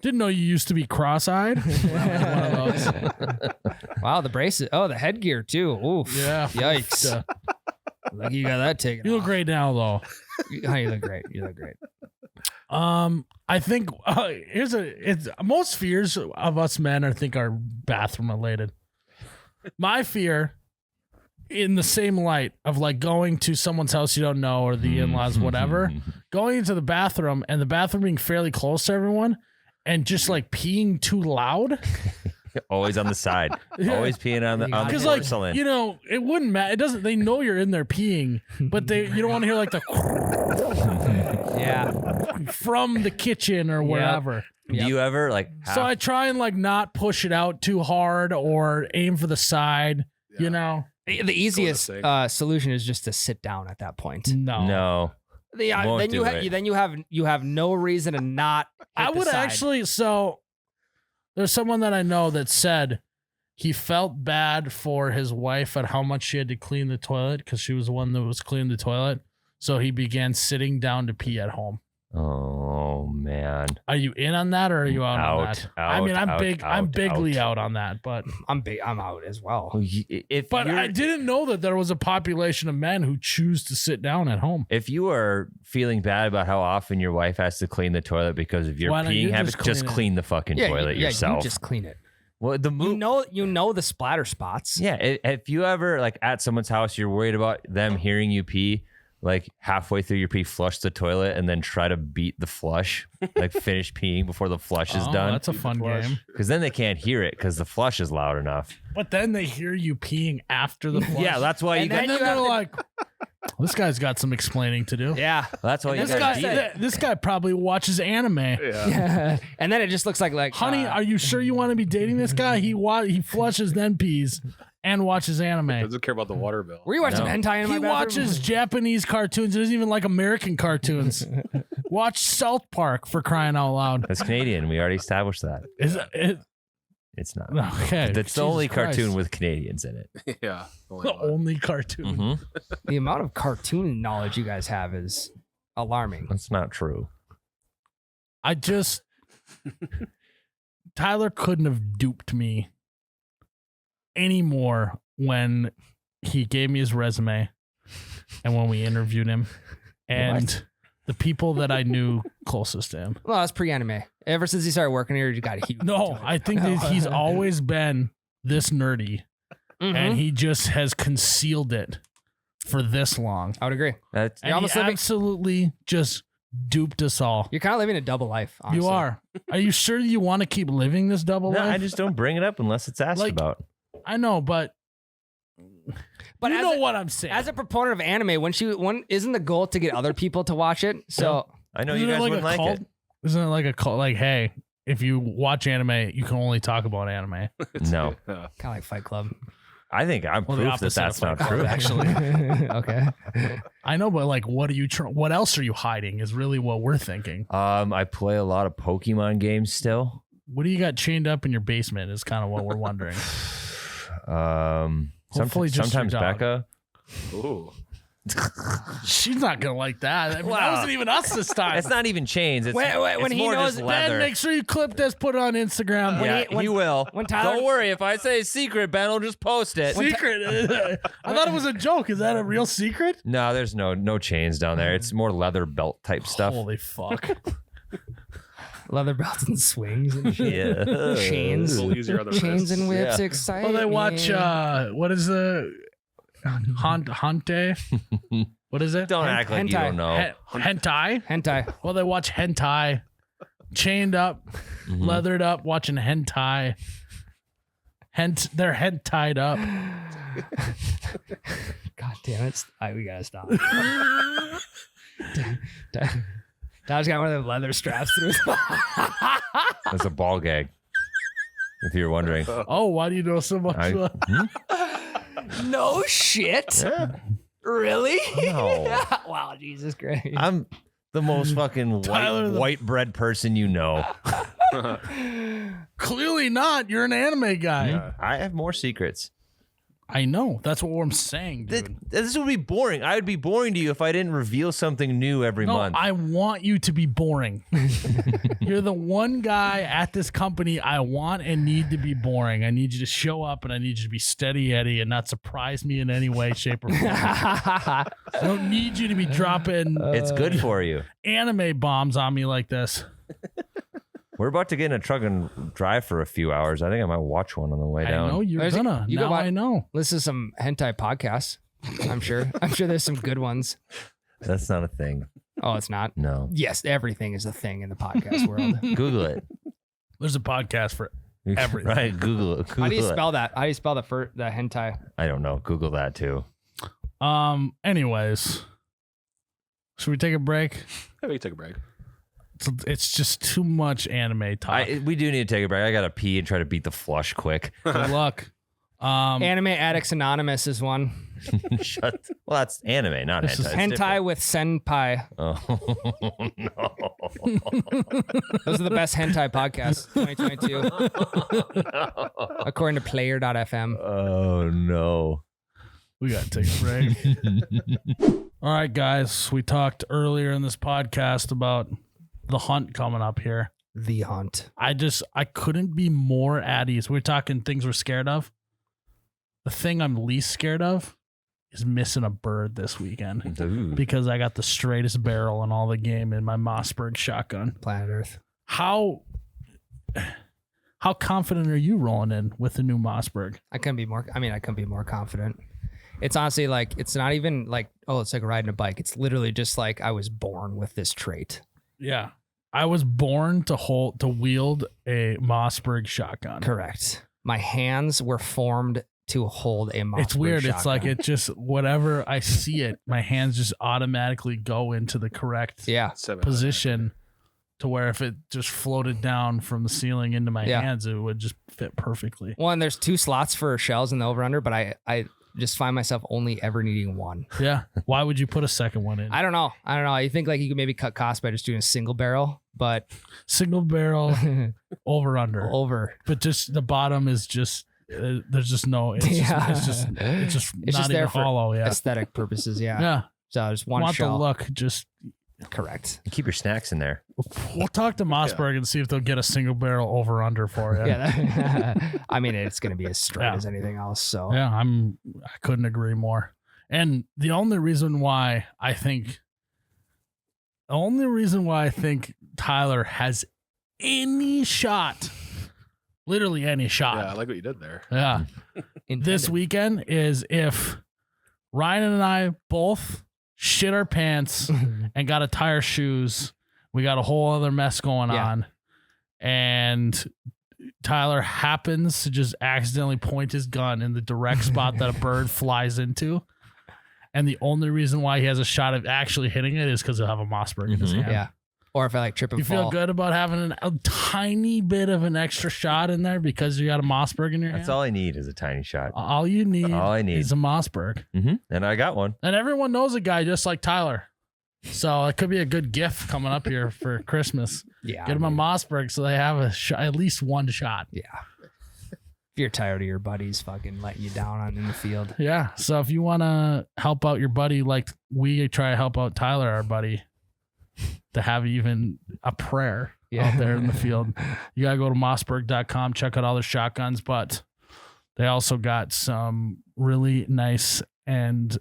Didn't know you used to be cross-eyed. One of those. Wow, the braces. Oh, the headgear too. Oof. Yeah. Yikes. Like you got that taken. You look off. great now, though. Oh, you look great. You look great. I think it's most fears of us men, I think, are bathroom related. My fear, in the same light of like going to someone's house you don't know or the in-laws, whatever, going into the bathroom and the bathroom being fairly close to everyone and just like peeing too loud. Always on the side. Yeah. Always peeing on the Because porcelain. it wouldn't matter. It doesn't. They know you're in there peeing, but you don't want to hear like the Yeah. from the kitchen or wherever. Do you ever like? So I try and like not push it out too hard or aim for the side. Yeah. You know. The easiest sink. solution is just to sit down at that point. No. Yeah, then you have no reason to not. I would actually. So there's someone that I know that said he felt bad for his wife at how much she had to clean the toilet because she was the one that was cleaning the toilet. So he began sitting down to pee at home. Oh man. Are you in on that or are you out on that? I mean, I'm bigly out on that, but I'm out as well. I didn't know that there was a population of men who choose to sit down at home. If you are feeling bad about how often your wife has to clean the toilet because of your Why don't peeing you habits, just clean the fucking toilet yourself. You just clean it. Well, You know the splatter spots. Yeah, if you ever like at someone's house, you're worried about them hearing you pee. Like halfway through your pee, flush the toilet and then try to beat the flush. Like finish peeing before the flush is done. That's a fun game. Because then they can't hear it because the flush is loud enough. But then they hear you peeing after the flush. Yeah, that's why And you then got. And then they're like, this guy's got some explaining to do. Yeah. That's why you This got. this guy probably watches anime. Yeah. And then it just looks like Honey, are you sure you want to be dating this guy? He flushes then pees and watches anime. Doesn't care about the water bill. were you watching No. hentai in my He bathroom? watches Japanese cartoons. He doesn't even like American cartoons. Watch South Park for crying out loud. That's Canadian. We already established that. Is it? It's not. Okay. That's the only Jesus Christ. cartoon with Canadians in it. Yeah. The only cartoon. Mhm. The amount of cartoon knowledge you guys have is alarming. That's not true. I just Tyler couldn't have duped me anymore when he gave me his resume and when we interviewed him and the people that I knew closest to him. Well, that's pre-anime. Ever since he started working here, you got huge. No, I think that he's always been this nerdy and he just has concealed it for this long. I would agree. That's And You're almost he living- absolutely just duped us all. You're kind of living a double life. Honestly. You are. Are you sure you want to keep living this double no. life? I just don't bring it up unless it's asked Like, about. I know, but But you as know a- what I'm saying. As a proponent of anime, isn't the goal to get other people to watch it? So I know Isn't you it guys like wouldn't a like cult? it. Isn't it like a cult? Like, hey, if you watch anime, you can only talk about anime. No, Yeah. kind of like Fight Club. I think I'm Well, the proof that opposite that's of not Fight Club, true. actually. Okay. I know, but like, what are you? What else are you hiding? Is really what we're thinking. I play a lot of Pokemon games still. What do you got chained up in your basement? Is kind of what we're wondering. Hopefully just your sometimes dog. Becca. Ooh. She's not gonna like that. I mean, that wasn't even us this time. It's not even chains. It's, When it's he more knows- just Ben, leather. make sure you clip this, put it on Instagram. Yeah, he will. when Tyler- Don't worry. If I say a secret, Ben will just post it. Secret. I thought it was a joke. Is that a real secret? No, there's no chains down there. It's more leather belt type stuff. Holy fuck. Leather belts and swings and shit. Yeah. Chains. A little easier on the Chains wrists. and whips, Yeah. exciting. Well, they watch, what is the Hante? What is it? Don't act like you hentai. don't know. Hentai? hentai. Well, they watch hentai, chained up, Mhm. leathered up, watching hentai. They're head tied up. God damn it! We gotta stop. Tyler's got one of the leather straps through his That's a ball gag. If you're wondering. Oh, why do you know so much? No shit. Yeah. Really? No. Wow, Jesus Christ. I'm the most fucking Tyler, white bread person you know. Clearly not. You're an anime guy. I have more secrets. I know. That's what I'm saying, dude. This would be boring. I would be boring to you if I didn't reveal something new every No, month. I want you to be boring. You're the one guy at this company I want and need to be boring. I need you to show up and I need you to be steady Eddie and not surprise me in any way, shape, or form. I don't need you to be dropping It's good for you. anime bombs on me like this. We're about to get in a truck and drive for a few hours. I think I might watch one on the way I down. know you're There's- gonna. you Now got- I know. Listen to some hentai podcasts. I'm sure. I'm sure there's some good ones. That's not a thing. Oh, it's not. No. Yes, everything is a thing in the podcast world. Google it. There's a podcast for everything. Right, Google it. How do you Google it. spell that? How do you spell the hentai? I don't know. Google that too. Anyways, should we take a break? Yeah, we can take a break. It's just too much anime talk. We do need to take a break. I gotta pee and try to beat the flush quick. Good luck. Anime Addicts Anonymous is one. Well, that's anime, not This is hentai. It's Hentai with senpai. different. Oh no! Those are the best hentai podcasts 2022, according to Player.fm. Oh no! We got to take a break. All right, guys. We talked earlier in this podcast about the hunt coming up here. The Hunt. I couldn't be more at ease. We're talking things we're scared of. The thing I'm least scared of is missing a bird this weekend Ooh. because I got the straightest barrel in all the game in my Mossberg shotgun. Planet Earth. How confident are you rolling in with the new Mossberg? I couldn't be more confident. It's honestly like, it's not even like, oh, it's like riding a bike. It's literally just like I was born with this trait. Yeah. I was born to wield a Mossberg shotgun. Correct. My hands were formed to hold a Mossberg It's weird. shotgun. It's like it just, whatever I see it, my hands just automatically go into the correct position to where if it just floated down from the ceiling into my hands, it would just fit perfectly. Well, and there's 2 slots for shells in the over-under, but I just find myself only ever needing 1. Yeah. Why would you put a second one in? I don't know. You think like you could maybe cut costs by just doing a single barrel, but Single barrel over. But just the bottom is just, there's just no, it's just it's not just there even for hollow. Yeah. aesthetic purposes. Yeah. Yeah. So just one Want shell. the look. Just Correct. You keep your snacks in there. we'll talk to Mossberg and see if they'll get a single barrel over under for you. Yeah. I mean, it's going to be as straight as anything else. So Yeah, I couldn't agree more. And the only reason why I think Tyler has any shot, literally any shot. Yeah, I like what you did there. Yeah. intended. This weekend is if Ryan and I both shit our pants and got to tie our shoes. We got a whole other mess going on. And Tyler happens to just accidentally point his gun in the direct spot that a bird flies into. And the only reason why he has a shot of actually hitting it is because he'll have a Mossberg in his hand. Yeah. Or if I like trip and You fall. feel good about having a tiny bit of an extra shot in there because you got a Mossberg in your hand? That's all I need is a tiny shot. All you need, All I need. is a Mossberg. Mm-hmm. And I got one. And everyone knows a guy just like Tyler. So it could be a good gift coming up here for Christmas. Yeah. Get them a Mossberg so they have at least one shot. Yeah. If you're tired of your buddies fucking letting you down in the field. Yeah. So if you want to help out your buddy like we try to help out Tyler, our buddy, to have even a prayer out there in the field, you got to go to mossberg.com, check out all their shotguns, but they also got some really nice and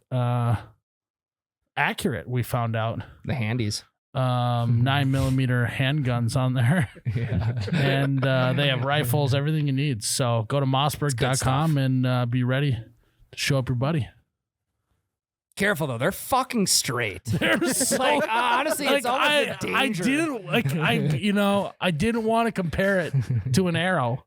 accurate, we found out, The handies. 9mm handguns on there. Yeah. And they have rifles, everything you need. So go to mossberg.com and be ready to show up your buddy. Careful though, they're fucking straight. They're so, Like honestly, it's almost a danger. I didn't want to compare it to an arrow,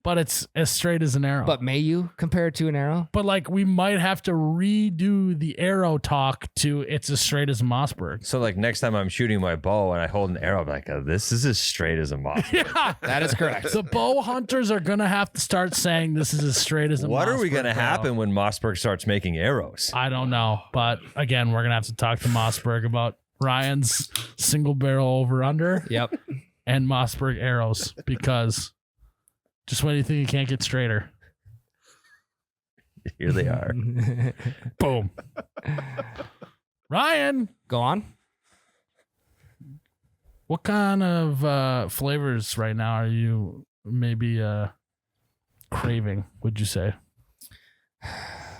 but it's as straight as an arrow. But may you compare it to an arrow? But like we might have to redo the arrow talk to it's as straight as a Mossberg. So like next time I'm shooting my bow and I hold an arrow, I'm like, this is as straight as a moss. Yeah, That is correct. the bow hunters are gonna have to start saying this is as straight as a. What are we Mossberg going to bow. happen when Mossberg starts making arrows? I don't know, but again, we're gonna have to talk to Mossberg about Ryan's single barrel over under Yep. and Mossberg arrows because just when you think you can't get straighter, Here they are. boom. Ryan, Go on. what kind of flavors right now are you maybe craving, would you say?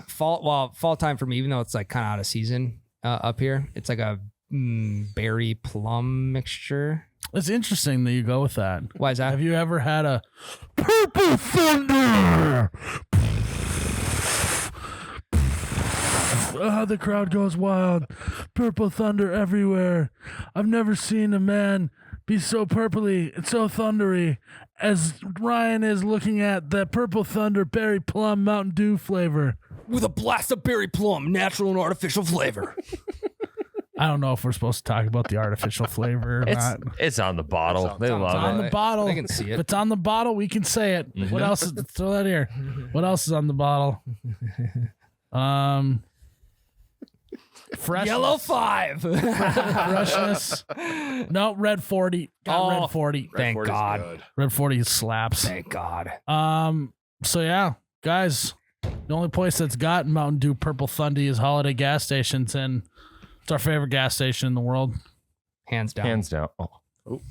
Fall time for me, even though it's like kind of out of season up here. It's like a berry plum mixture. It's interesting that you go with that. Why is that? Have you ever had a purple thunder? The crowd goes wild. Purple thunder everywhere. I've never seen a man be so purpley and so thundery as Ryan is looking at the Purple Thunder Berry Plum Mountain Dew flavor. With a blast of berry plum, natural and artificial flavor. I don't know if we're supposed to talk about the artificial flavor or not. It's on the bottle. They It's love on it. the bottle. I can see it. If it's on the bottle, we can say it. What else is throw that here? What else is on the bottle? Freshness. Yellow 5. Freshness. No, red 40. Got red 40. Thank 40's God. good. Red 40 slaps. Thank God. So yeah, guys, the only place that's got Mountain Dew Purple Thundy is Holiday gas stations, and it's our favorite gas station in the world. Hands down. Hands down. Oh.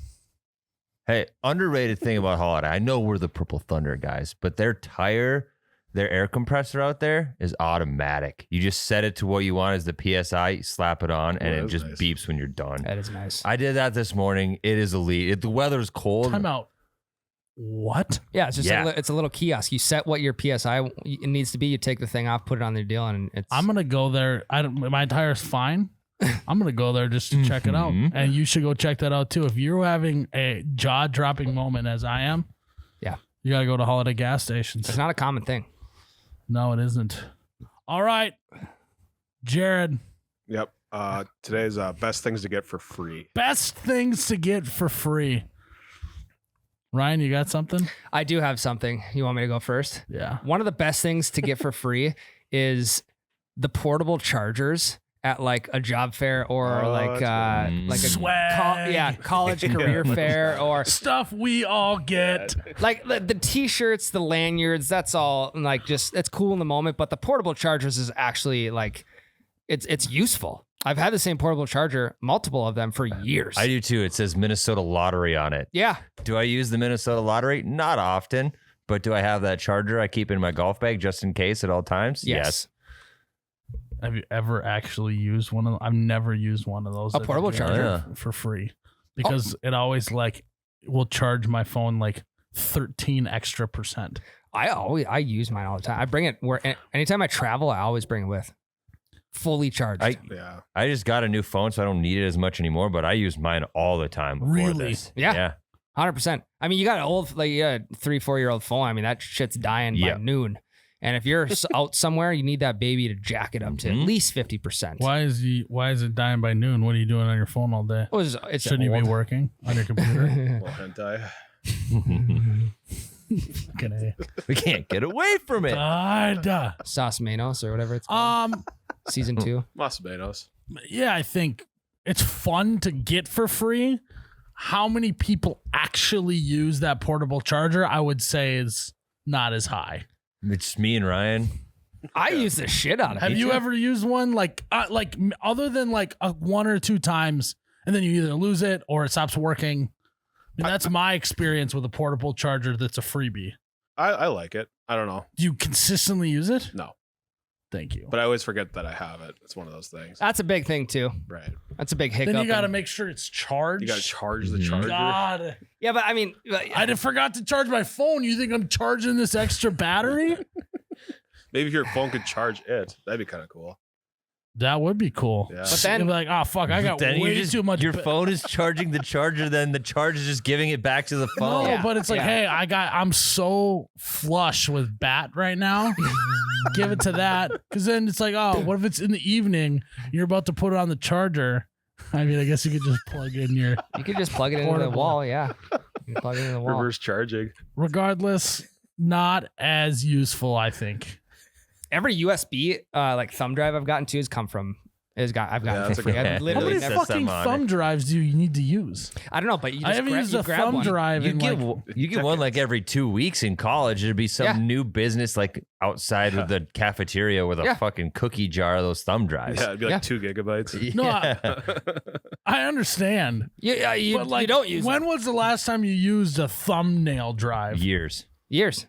Hey, underrated thing about Holiday. I know we're the Purple Thunder guys, but their air compressor out there is automatic. You just set it to what you want as the PSI, you slap it on, and it just beeps when you're done. That is nice. I did that this morning. It is elite. The weather's cold. Time out. What? Yeah, it's just Yeah. it's a little kiosk. You set what your PSI it needs to be. You take the thing off, put it on the deal, and it's. I'm gonna go there. My tire's fine. I'm gonna go there just to check it out, and you should go check that out too. If you're having a jaw-dropping moment, as I am, Yeah. you gotta go to Holiday gas stations. It's not a common thing. No, it isn't. All right, Jared. Yep. Today's best things to get for free. Best things to get for free. Ryan, you got something? I do have something. You want me to go first? Yeah. One of the best things to get for free is the portable chargers at like a job fair or like a Swag. college career fair or Stuff we all get. like the t-shirts, the lanyards. That's all like just it's cool in the moment. But the portable chargers is actually like it's useful. I've had the same portable charger, multiple of them for years. I do too. It says Minnesota Lottery on it. Yeah. Do I use the Minnesota Lottery? Not often. But do I have that charger I keep in my golf bag just in case at all times? Yes. Have you ever actually used one of them? I've never used one of those. A portable charger? For free. Because it always like will charge my phone like 13 extra %. I use mine all the time. I bring it anytime I travel, I always bring it with. Fully charged. I just got a new phone, so I don't need it as much anymore, but I use mine all the time before Really? this. Yeah. 100%. I mean, you got an old, like you got a 3-4-year-old phone. I mean, that shit's dying by noon. And if you're out somewhere, you need that baby to jack it up to at least 50%. Why is it dying by noon? What are you doing on your phone all day? Shouldn't you be working on your computer? Well, hentai. We can't get away from it. Sauce Manos or whatever it's called. Season 2. Mossberg. Yeah, I think it's fun to get for free. How many people actually use that portable charger? I would say is not as high. It's me and Ryan. I use the shit out of it. Have you ever used one like other than like 1 or 2 times, and then you either lose it or it stops working? I mean, that's my experience with a portable charger that's a freebie. I like it. I don't know. Do you consistently use it? No. Thank you. But I always forget that I have it. It's one of those things. That's a big thing too. Right. That's a big hiccup. Then you got to make sure it's charged. You got to charge the charger. God. Yeah, but I mean, I forgot to charge my phone. You think I'm charging this extra battery? Maybe if your phone could charge it, that'd be kind of cool. That would be cool. Yeah. But then you'd be like, oh fuck, I got Then way too much. Your phone is charging the charger, then the charge is just giving it back to the phone. No, Yeah. but it's like, hey, I'm so flush with bat right now. Give it to that, because then it's like, oh, what if it's in the evening? You're about to put it on the charger. I mean, I guess you could just plug in your. you could just plug it into the Portable. wall. Yeah, you can plug it into the wall. Reverse charging. Regardless, not as useful, I think. Every USB like thumb drive I've gotten to I've gotten that's for a free. good I've one. How literally many says never. fucking something on thumb it. drives do you need to use? I don't know, but you just I haven't used a grab thumb one. drive You in get like. you get one like every 2 weeks in college. There'd be some Yeah. new business like outside of the cafeteria with a Yeah. fucking cookie jar of those thumb drives. Yeah, it'd be like Yeah. 2 gigabytes. No, Yeah. I understand. You But like, you don't use when them. was the last time you used a thumbnail drive? Years. Years.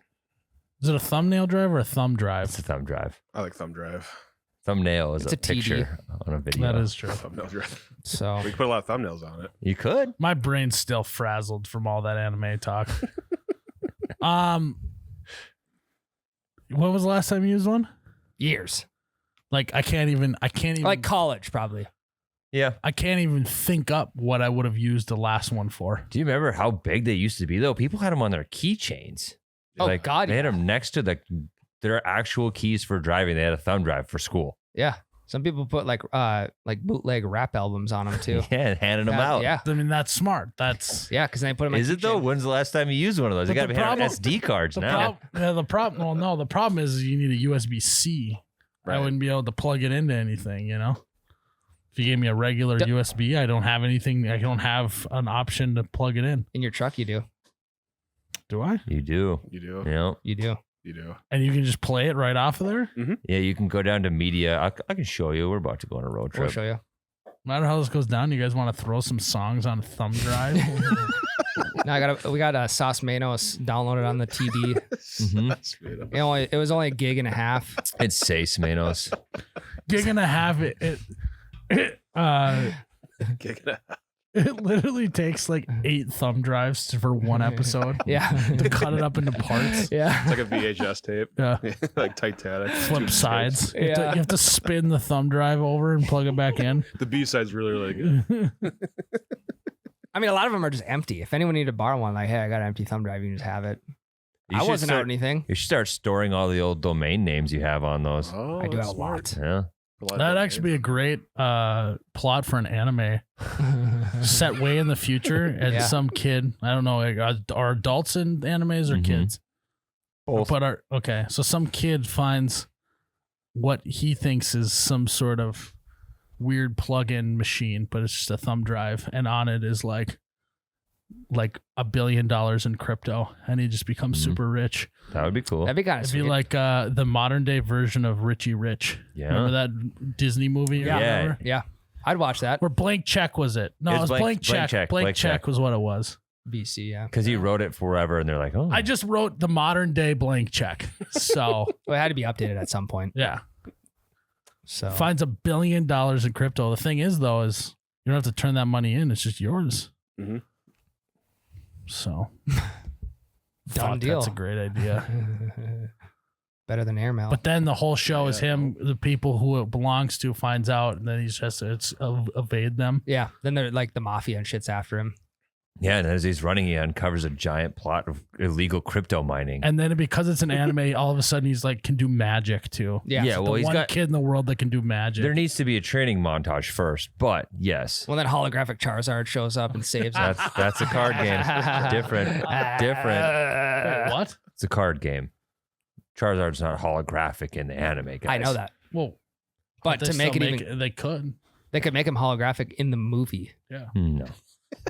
Is it a thumbnail drive or a thumb It's drive? a thumb drive. I like thumb drive. Thumbnail is It's a a TD. picture on a video. That is true. Thumbnail drive. So We can put a lot of thumbnails on it. You could. My brain's still frazzled from all that anime talk. When was the last time you used one? years. Like I can't even Like college, probably. Yeah. I can't even think up what I would have used the last one for. Do you remember how big they used to be though? People had them on their keychains. Oh, God, They had yeah. them next to their actual keys for driving. They had a thumb drive for school. Yeah. Some people put like bootleg rap albums on them too. Yeah, and handing them out. Yeah. I mean, that's smart. That's Yeah, because they put them. Is it though? When's the last time you used one of those? But They got the to have problem- SD cards the now. problem. Well, no, the problem is you need a USB-C. I Right. wouldn't be able to plug it into anything, you know? If you gave me a regular USB, I don't have anything. I don't have an option to plug it in. In your truck, you do. Do I? You do. You do. Yeah. You do. You do. And you can just play it right off of there? Yeah, you can go down to media. I can show you. We're about to go on a road We'll trip. show you. No matter how this goes down, you guys want to throw some songs on a thumb drive? No, we got Sauce Manos downloaded on the TV. Mhm. That's made up. It was only a gig and a half. It's Sace Manos. Gig and a half. Kicking it. It literally takes like 8 thumb drives for one episode Yeah. to cut it up into parts. Yeah. It's like a VHS tape. Yeah. Like Titanic. Flip Two sides. tapes. You have to spin the thumb drive over and plug it back in. The B side's really good. I mean, a lot of them are just empty. If anyone needed to borrow one, like, hey, I got an empty thumb drive, you can just have it. You I should wasn't out start- anything. You should start storing all the old domain names you have on those. Oh, I do have that's a lot. smart. Yeah. That'd actually be a great plot for an anime. Set way in the future, and Yeah. some kid, I don't know, are adults in animes or Mhm. kids? Both. But so some kid finds what he thinks is some sort of weird plug-in machine, but it's just a thumb drive, and on it is like $1 billion in crypto, and he just becomes Mhm. super rich. That would be cool. That'd be kind of It'd be sweet. like the modern day version of Richie Rich. Yeah. Remember that Disney movie? Or Yeah. whatever? Yeah. I'd watch that. Where Blank Check was it? No, It's it was Blank- Blank Blank Check. Check, Blank Blank Check Check. was what it was. BC, yeah. Because he wrote it forever, and they're like, oh. I just wrote the modern day Blank Check. So, Well, it had to be updated at some point. yeah. So Finds $1 billion in crypto. The thing is, though, is you don't have to turn that money in. It's just yours. Mhm. So, Done deal. That's a great idea. better than airmail. But then the whole show is Yeah. him, the people who it belongs to, finds out, and then he just has to evade them. Yeah. Then they're like the mafia and shit's after him. Yeah, and as he's running, he uncovers a giant plot of illegal crypto mining. And then because it's an anime, all of a sudden he's like can do magic too. Yeah. Yeah, The well, he's one got. kid in the world that can do magic. There needs to be a training montage first, but yes, Well, then holographic Charizard shows up and saves him. that's a card game. Different. Wait, what? It's a card game. Charizard's not holographic in the anime, guys. I know that. Well, But they to make it still even, they could. they could make him holographic in the movie. Yeah. No,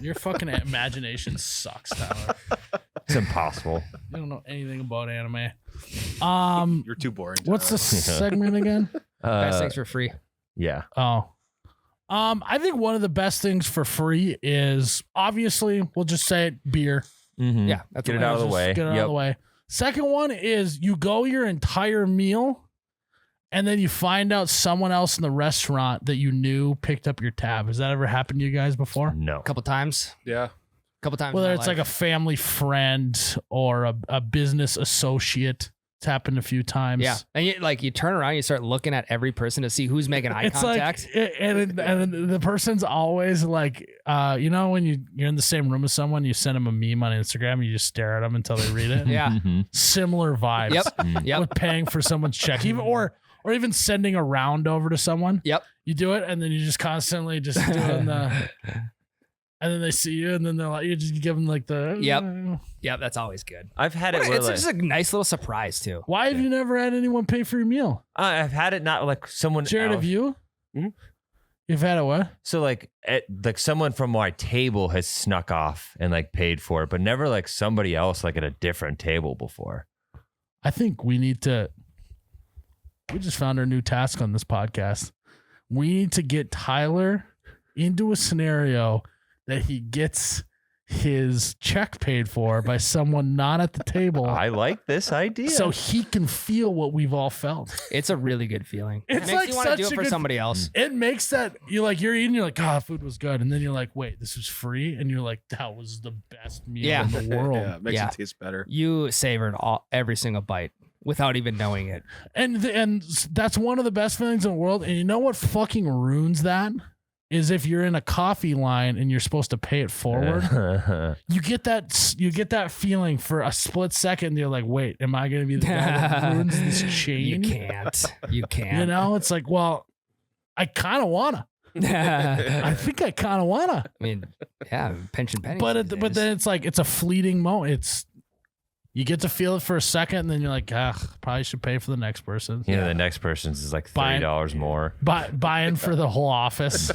Your fucking imagination sucks, Tyler. it's impossible. You don't know anything about anime. You're too boring. What's the Tyler. segment again? Best things for free. Yeah. Oh. I think one of the best things for free is obviously we'll just say it, beer. Mhm. Yeah, that's Get what it I out of the Just way. Get it out of Yep. the way. Second one is you go your entire meal and then you find out someone else in the restaurant that you knew picked up your tab. Has that ever happened to you guys before? No. A couple times. Yeah. Couple times. Whether in my it's like a life. family friend or a business associate. It's happened a few times. Yeah. And you turn around, you start looking at every person to see who's making eye It's contact. like, and the person's always like, when you're in the same room with someone, you send them a meme on Instagram, and you just stare at them until they read it. Yeah. Mhm. Similar vibes. Yep. Yep. With paying for someone's check, even or even sending a round over to someone. Yep. You do it, and then you just constantly just doing the, and then they see you, and then they're like, you just give them like the. Yep. Yep. That's always good. I've had it where It's like, just a nice little surprise too. Why have you never had anyone pay for your meal? I've had it not like someone Jared, else. have you? Mhm. You've had it what? So like someone from my table has snuck off and like paid for it, but never like somebody else like at a different table before. I think we just found our new task on this podcast. We need to get Tyler into a scenario that he gets his check paid for by someone not at the table I like this idea. so he can feel what we've all felt. It's a really good feeling. It's it makes like you want to such do a it for good- somebody else. It makes that you're eating, you're like, food was good. And then you're like, wait, this was free. And you're like, that was the best meal Yeah. in the world. Yeah. It makes Yeah. it taste better. You savored every single bite without even knowing it. And that's one of the best feelings in the world. And you know what fucking ruins that is if you're in a coffee line and you're supposed to pay it forward, you get that feeling for a split second. You're like, wait, am I going to be the guy that ruins this chain? You can't. You know, it's like, well, I kind of wanna. I think I kind of wanna. I mean, yeah, pension pennies. But then it's like it's a fleeting moment. You get to feel it for a second, and then you're like, probably should pay for the next person. The next person's is like $30 more. Buying for the whole office.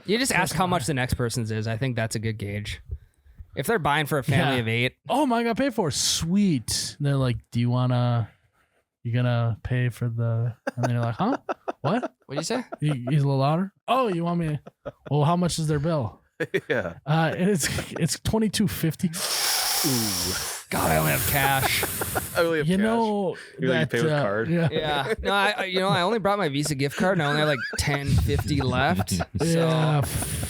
You just ask how much the next person's is. I think that's a good gauge. If they're buying for a family of 8. Oh my God, pay for it. Sweet. And they're like, you gonna pay for the, and then you're like, huh? What? What'd you say? He's a little louder. Oh, you want me? Well, how much is their bill? Yeah. It's $22.50. God, I only have cash. I only have cash. Know you that pay with a card. Yeah. No, I only brought my Visa gift card and I only have like $10.50 left.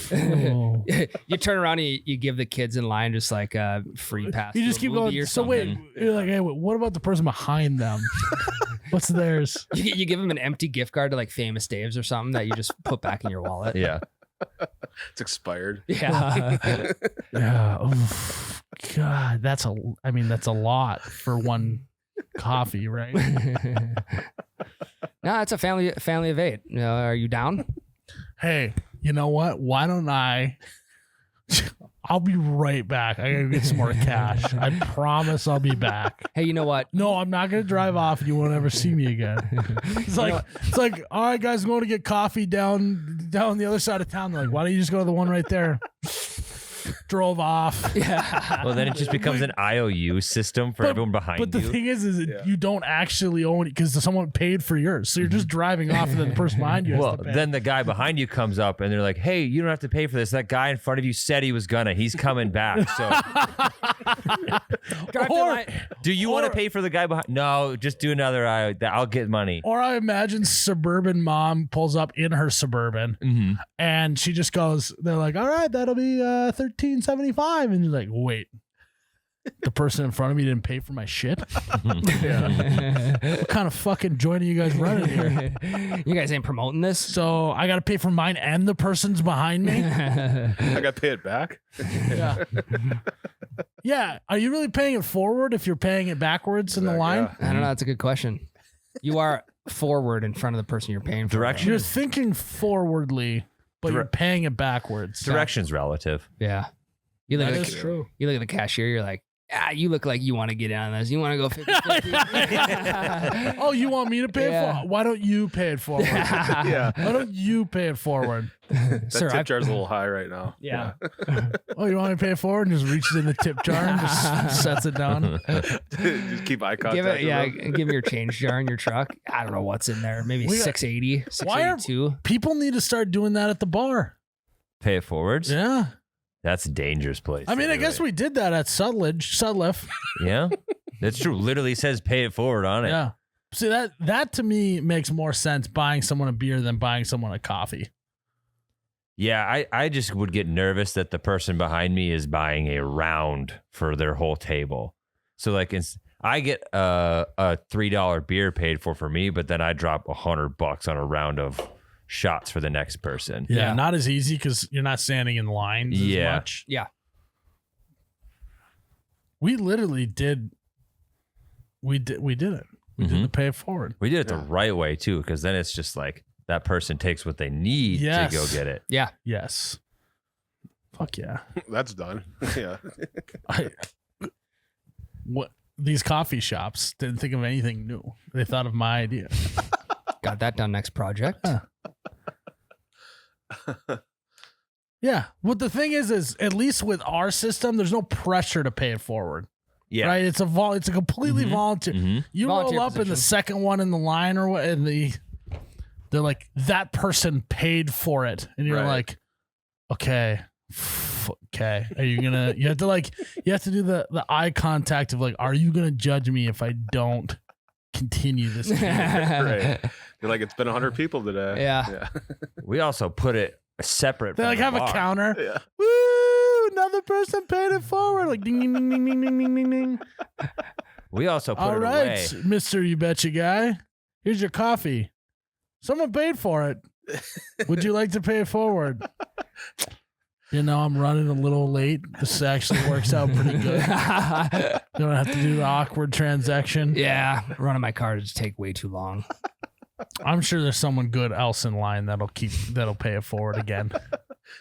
So you turn around and you give the kids in line just like a free pass. You just keep going. So wait, you're like, hey, what about the person behind them? What's theirs? You give them an empty gift card to like Famous Dave's or something that you just put back in your wallet. Yeah. It's expired. Yeah. Yeah. Oof. God, that's a lot for one coffee, right? No, it's a family of 8. Are you down? Hey, you know what? Why don't I'll be right back. I gotta get some more cash. I promise I'll be back. Hey, you know what? No, I'm not gonna drive off and you won't ever see me again. It's like, all right, guys, I'm going to get coffee down the other side of town. They're like, why don't you just go to the one right there? Drove off. Yeah. Well, then it just becomes an IOU system for everyone behind you. But the thing is you don't actually own it because someone paid for yours. So you're just driving off and then the person behind you has to pay. Then the guy behind you comes up and they're like, hey, you don't have to pay for this. That guy in front of you said he was gonna. He's coming back. So do you want to pay for the guy behind? No, just do another I'll get money. Or I imagine suburban mom pulls up in her Suburban and she just goes, they're like, all right, that'll be $13.75. And you're like, wait, the person in front of me didn't pay for my shit? What kind of fucking joint are you guys running here? You guys ain't promoting this? So I got to pay for mine and the person's behind me? I got to pay it back? Yeah. Yeah. Are you really paying it forward if you're paying it backwards in the line? I don't know. That's a good question. You are forward in front of the person you're paying for. Direction. You're thinking forwardly, but you're paying it backwards. Direction's relative. Yeah. You look That at is true. You look at the cashier, you're like, you look like you want to get in on this. You want to go 50-50. Oh, you want me to pay it forward? Why don't you pay it forward? Yeah. Why don't you pay it forward? That Sir, tip jar's a little high right now. Yeah. Oh, you want me to pay it forward? And just reaches in the tip jar and just sets it down. Just keep eye contact. Give me your change jar in your truck. I don't know what's in there. Maybe We got- 680, Why are 682. people need to start doing that at the bar? Pay it forwards? Yeah. That's a dangerous place. I mean, I guess we did that at Sudliff. Yeah, that's true. Literally says pay it forward on it. Yeah. See, that to me makes more sense buying someone a beer than buying someone a coffee. Yeah, I just would get nervous that the person behind me is buying a round for their whole table. So like I get a $3 beer paid for me, but then I drop $100 on a round of shots for the next person. Yeah. Yeah. Not as easy because you're not standing in lines as much. Yeah. We literally did. We did it. We did the pay it forward. We did it the right way too, because then it's just like that person takes what they need Yes. to go get it. Yeah. Yes. Fuck yeah. That's done. Yeah. What these coffee shops didn't think of anything new. They thought of my idea. Got that done next project. Yeah. What the thing is at least with our system, there's no pressure to pay it forward. Yeah. Right. It's a completely volunteer. Mhm. You Volunteer roll up in the position. second one in the line or what, and they're like, that person paid for it, and you're Right. like, okay. Okay. Are you gonna? You have to do the eye contact of like, are you gonna judge me if I don't continue this game? Right. You're like, it's been 100 people today. Yeah. We also put it separate. They from like the have a bar. counter. Yeah. Woo! Another person paid it forward. Like ding ding ding ding ding ding ding ding ding. We also put All it right, away. Mr. You Betcha guy. Here's your coffee. Someone paid for it. Would you like to pay it forward? You know, I'm running a little late. This actually works out pretty good. You don't have to do the awkward transaction. Yeah, running my car just take way too long. I'm sure there's someone good else in line that'll pay it forward again.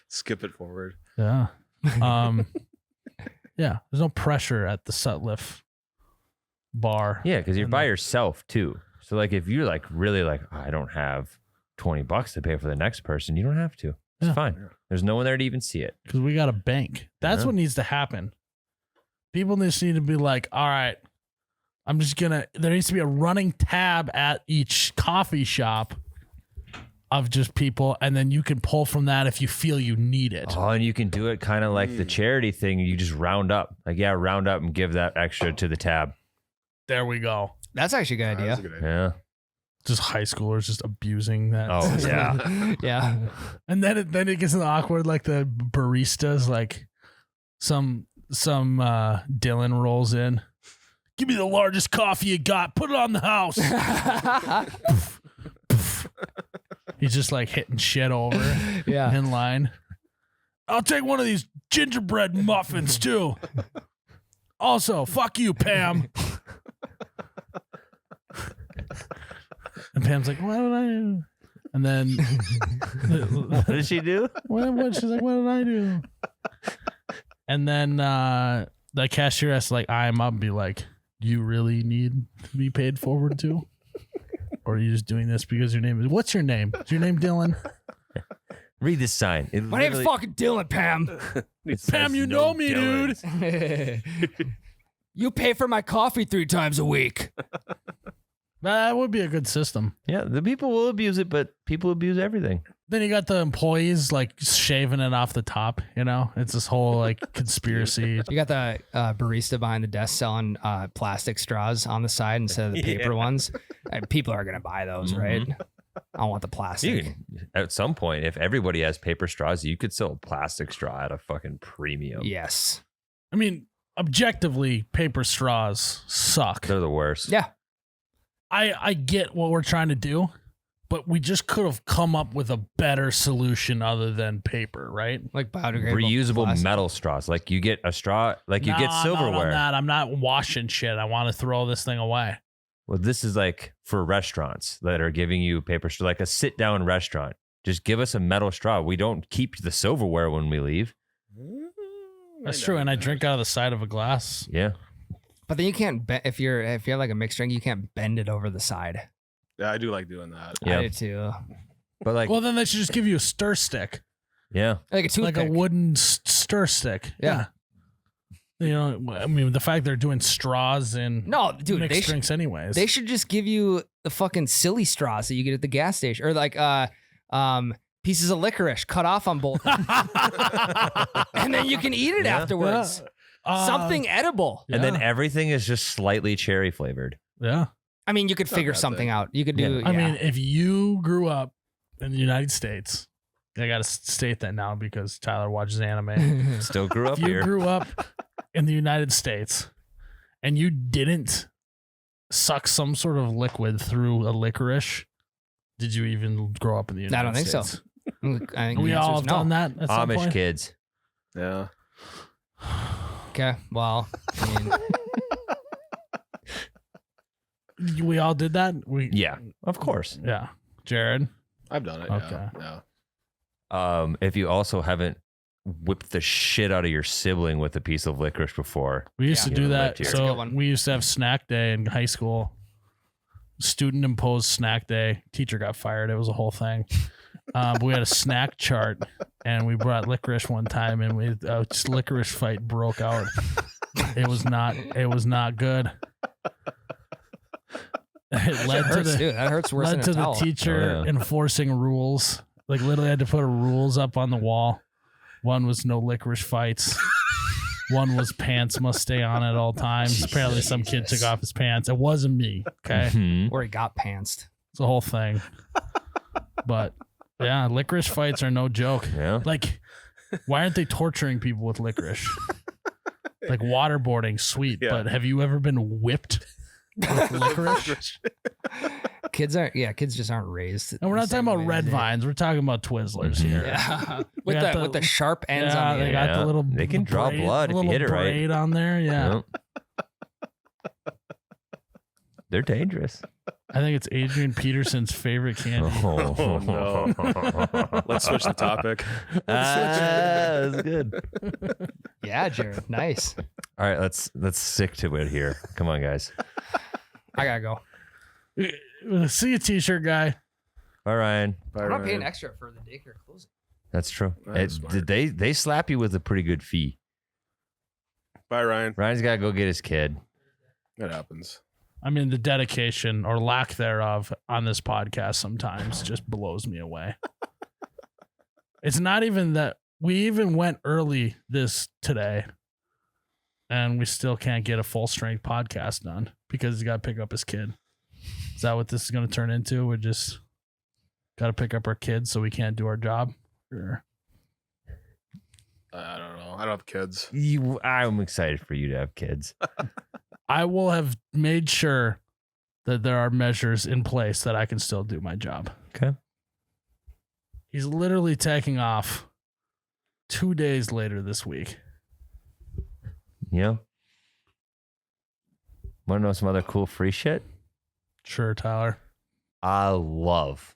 Skip it forward. Yeah. Yeah. There's no pressure at the Sutliff bar. Yeah, because you're by yourself too. So like if you're like really like, I don't have $20 to pay for the next person, you don't have to. It's fine. There's no one there to even see it. Because we got a bank. That's what needs to happen. People just need to be like, all right, there needs to be a running tab at each coffee shop of just people, and then you can pull from that if you feel you need it. Oh, and you can do it kind of like the charity thing. You just round up. Like, round up and give that extra to the tab. There we go. That's actually a good idea. That's a good idea. Yeah. Just high schoolers just abusing that. Oh, yeah. Yeah. And then it gets awkward, like the baristas, like some Dylan rolls in. Give me the largest coffee you got. Put it on the house. Poof, poof. He's just like hitting shit over in line. I'll take one of these gingerbread muffins too. Also, fuck you, Pam. And Pam's like, what did I do? And then What did she do? what? She's like, what did I do? And then the cashier has to like eye him up and be like, you really need to be paid forward too? Or are you just doing this because what's your name? Is your name Dylan? Read this sign. My name's fucking Dylan, Pam. Pam, you know me, dude. You pay for my coffee 3 times a week. That would be a good system. Yeah, the people will abuse it, but people abuse everything. Then you got the employees like shaving it off the top, you know? It's this whole like conspiracy. You got the barista behind the desk selling plastic straws on the side instead of the paper ones. People are going to buy those, right? I don't want the plastic. At some point, if everybody has paper straws, you could sell a plastic straw at a fucking premium. Yes. I mean, objectively, paper straws suck. They're the worst. Yeah. I get what we're trying to do, but we just could have come up with a better solution other than paper, right? Like biodegradable Reusable plastic. metal straws. Like you get a straw, like you get silverware. I'm not on that. I'm not washing shit. I want to throw this thing away. Well, this is like for restaurants that are giving you paper straw, like a sit down restaurant. Just give us a metal straw. We don't keep the silverware when we leave. That's true. And I drink out of the side of a glass. Yeah. But then you can't if you have like a mixed drink, you can't bend it over the side. Yeah, I do like doing that. Yeah. I do too. But like, Well, then they should just give you a stir stick, yeah. Like a toothpick. like a wooden stir stick. Yeah. You know, I mean, the fact they're doing straws and No, dude, mixed drinks anyways. They should just give you the fucking silly straws that you get at the gas station, or like pieces of licorice cut off on both, and then you can eat it afterwards. Something edible. And then everything is just slightly cherry flavored. Yeah. I mean, you could figure bad something thing. out. You could do. I mean, if you grew up in the United States, I got to state that now because Tyler watches anime. Still grew up If you here. grew up in the United States and you didn't suck some sort of liquid through a licorice, did you even grow up in the United I don't think States? so. I think We the all answer have is no. done that at some Amish point? kids. Yeah. Okay, well, I mean, We all did that? Yeah, of course. Yeah. Jared? I've done it. Okay. Yeah. If you also haven't whipped the shit out of your sibling with a piece of licorice before, We used Yeah. to do Yeah, that. right here. That's a good So one. we used to have snack day in high school. Student imposed snack day. Teacher got fired. It was a whole thing. But we had a snack chart, and we brought licorice one time, and just licorice fight broke out. It was not good. It led that to hurts, the dude. That hurts worse than led a to the towel. teacher Oh, yeah. enforcing rules. Like literally had to put rules up on the wall. One was no licorice fights. One was pants must stay on at all times. Apparently some kid took off his pants. It wasn't me. Okay. Mhm. Or he got pantsed. It's a whole thing. But yeah, licorice fights are no joke. Yeah. Like, why aren't they torturing people with licorice? Like waterboarding, sweet. Yeah. But have you ever been whipped with licorice? kids just aren't raised. And we're not talking about red vines. vines. We're talking about Twizzlers here. Yeah, We got with the sharp ends Yeah, on the they end. got the little. They can the draw braid, blood if you little hit it right. braid on there. Yeah, Yep. They're dangerous. I think it's Adrian Peterson's favorite candy. Oh, no. Let's switch the topic. That's good. Yeah, Jared, nice. All right, let's stick to it here. Come on, guys. I gotta go. See you, t-shirt guy. Bye, Ryan. Bye, I'm not Ryan. paying extra for the daycare closing. That's true. That's smart. They slap you with a pretty good fee. Bye, Ryan. Ryan's got to go get his kid. It happens. I mean, the dedication or lack thereof on this podcast sometimes just blows me away. It's not even that we even went early today, and we still can't get a full strength podcast done because he's got to pick up his kid. Is that what this is going to turn into? We just got to pick up our kids so we can't do our job? Or... I don't know. I don't have kids. I'm excited for you to have kids. I will have made sure that there are measures in place that I can still do my job. Okay. He's literally taking off 2 days later this week. Yeah. Want to know some other cool free shit? Sure, Tyler. I love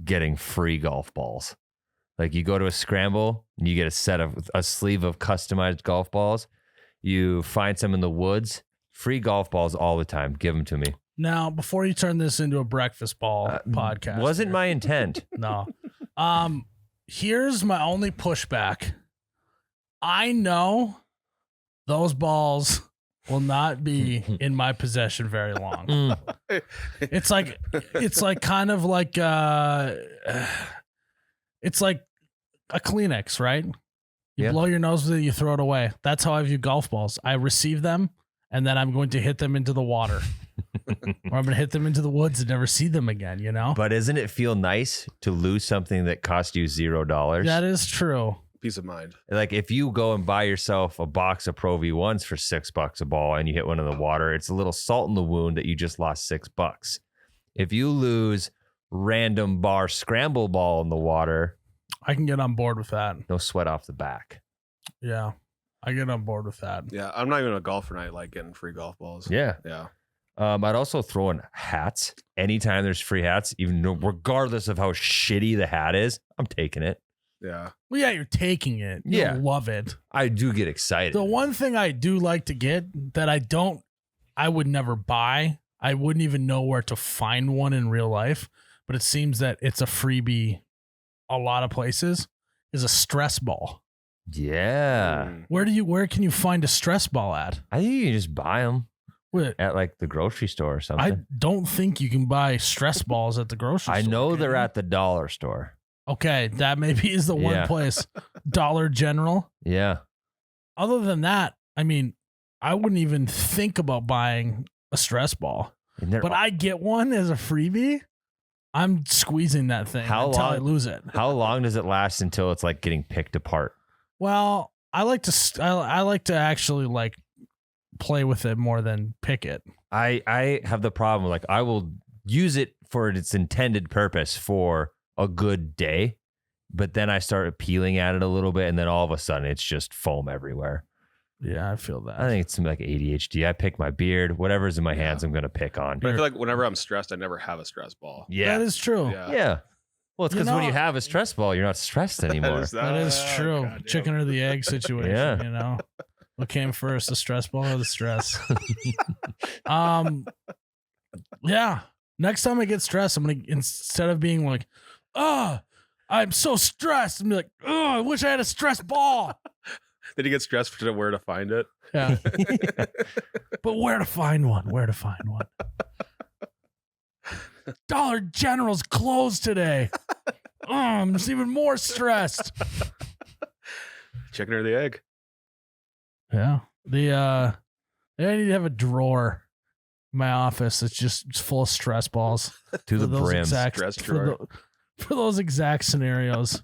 getting free golf balls. Like you go to a scramble and you get a sleeve of customized golf balls. You find some in the woods. Free golf balls all the time. Give them to me. Now, before you turn this into a breakfast ball podcast, Wasn't my intent. no. Here's my only pushback. I know those balls will not be in my possession very long. It's like kind of like it's like a Kleenex, right? You Yeah. blow your nose with it, you throw it away. That's how I view golf balls. I receive them, and then I'm going to hit them into the water. Or I'm going to hit them into the woods and never see them again, you know? But doesn't it feel nice to lose something that cost you $0? That is true. Peace of mind. Like if you go and buy yourself a box of Pro V1s for $6 a ball and you hit one in the water, it's a little salt in the wound that you just lost $6. If you lose random bar scramble ball in the water, I can get on board with that. no sweat off the back. Yeah. I get on board with that. Yeah, I'm not even a golfer, and I like getting free golf balls. Yeah. Yeah. I'd also throw in hats. Anytime there's free hats, even regardless of how shitty the hat is, I'm taking it. Yeah. Well, yeah, you're taking it. You Yeah. love it. I do get excited. The one thing I do like to get that I would never buy, I wouldn't even know where to find one in real life, but it seems that it's a freebie a lot of places, is a stress ball. Yeah. Mm. Where can you find a stress ball at? I think you can just buy them What? at like the grocery store or something. I don't think you can buy stress balls at the grocery I store. know can they're you? at the dollar store. Okay, that maybe is the one Yeah. place. Dollar General. Yeah. Other than that, I mean, I wouldn't even think about buying a stress ball. And they're- But I get one as a freebie. I'm squeezing that thing How until I long- lose it. how long does it last until it's like getting picked apart? Well, I like to actually like play with it more than pick it. I have the problem. Like I will use it for its intended purpose for a good day, but then I start peeling at it a little bit, and then all of a sudden it's just foam everywhere. Yeah, I feel that. I think it's some like ADHD. I pick my beard, whatever's in my hands, I'm gonna pick on. But I feel like whenever I'm stressed, I never have a stress ball. Yeah, That is true. Yeah. yeah. Well, it's You because when know- you have a stress ball, you're not stressed anymore. That is true. goddamn. Chicken or the egg situation, Yeah. you know. What came first, the stress ball or the stress? Yeah. Next time I get stressed, I'm gonna, instead of being like, oh, I'm so stressed, I'm like, oh, I wish I had a stress ball. Did you get stressed to where to find it? Yeah. But where to find one? Where to find one? Dollar General's closed today. Oh, I'm just even more stressed. Chicken or the egg? Yeah. I need to have a drawer in my office that's just full of stress balls. To the for those brim. exact- Stress for drawer. for those exact scenarios.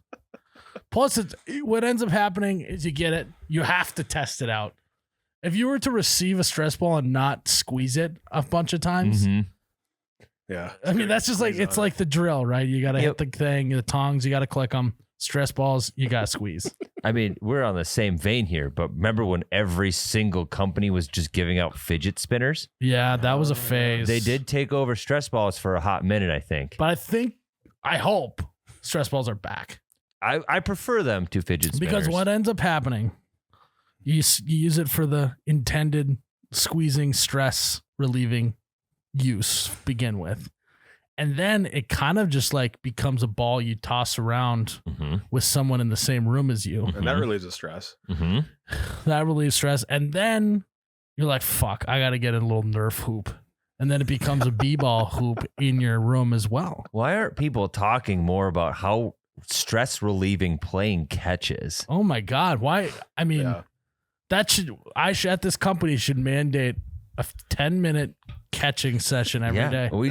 Plus, what ends up happening is you get it. You have to test it out. If you were to receive a stress ball and not squeeze it a bunch of times, Mhm. Yeah. I mean, that's just like, it's like the drill, right? You got to hit the thing, the tongs, you got to click them. Stress balls, you got to squeeze. I mean, we're on the same vein here, but remember when every single company was just giving out fidget spinners? Yeah, that was a phase. They did take over stress balls for a hot minute, I think. But I hope stress balls are back. I prefer them to fidget spinners. Because what ends up happening, you use it for the intended squeezing, stress relieving use begin with. And then it kind of just like becomes a ball you toss around with someone in the same room as you. And that relieves the stress. That relieves stress. And then you're like, fuck, I got to get a little Nerf hoop. And then it becomes a b-ball hoop in your room as well. Why aren't people talking more about how stress relieving playing catch is? Oh my God. Why? I mean, at this company should mandate a 10-minute catching session every day. We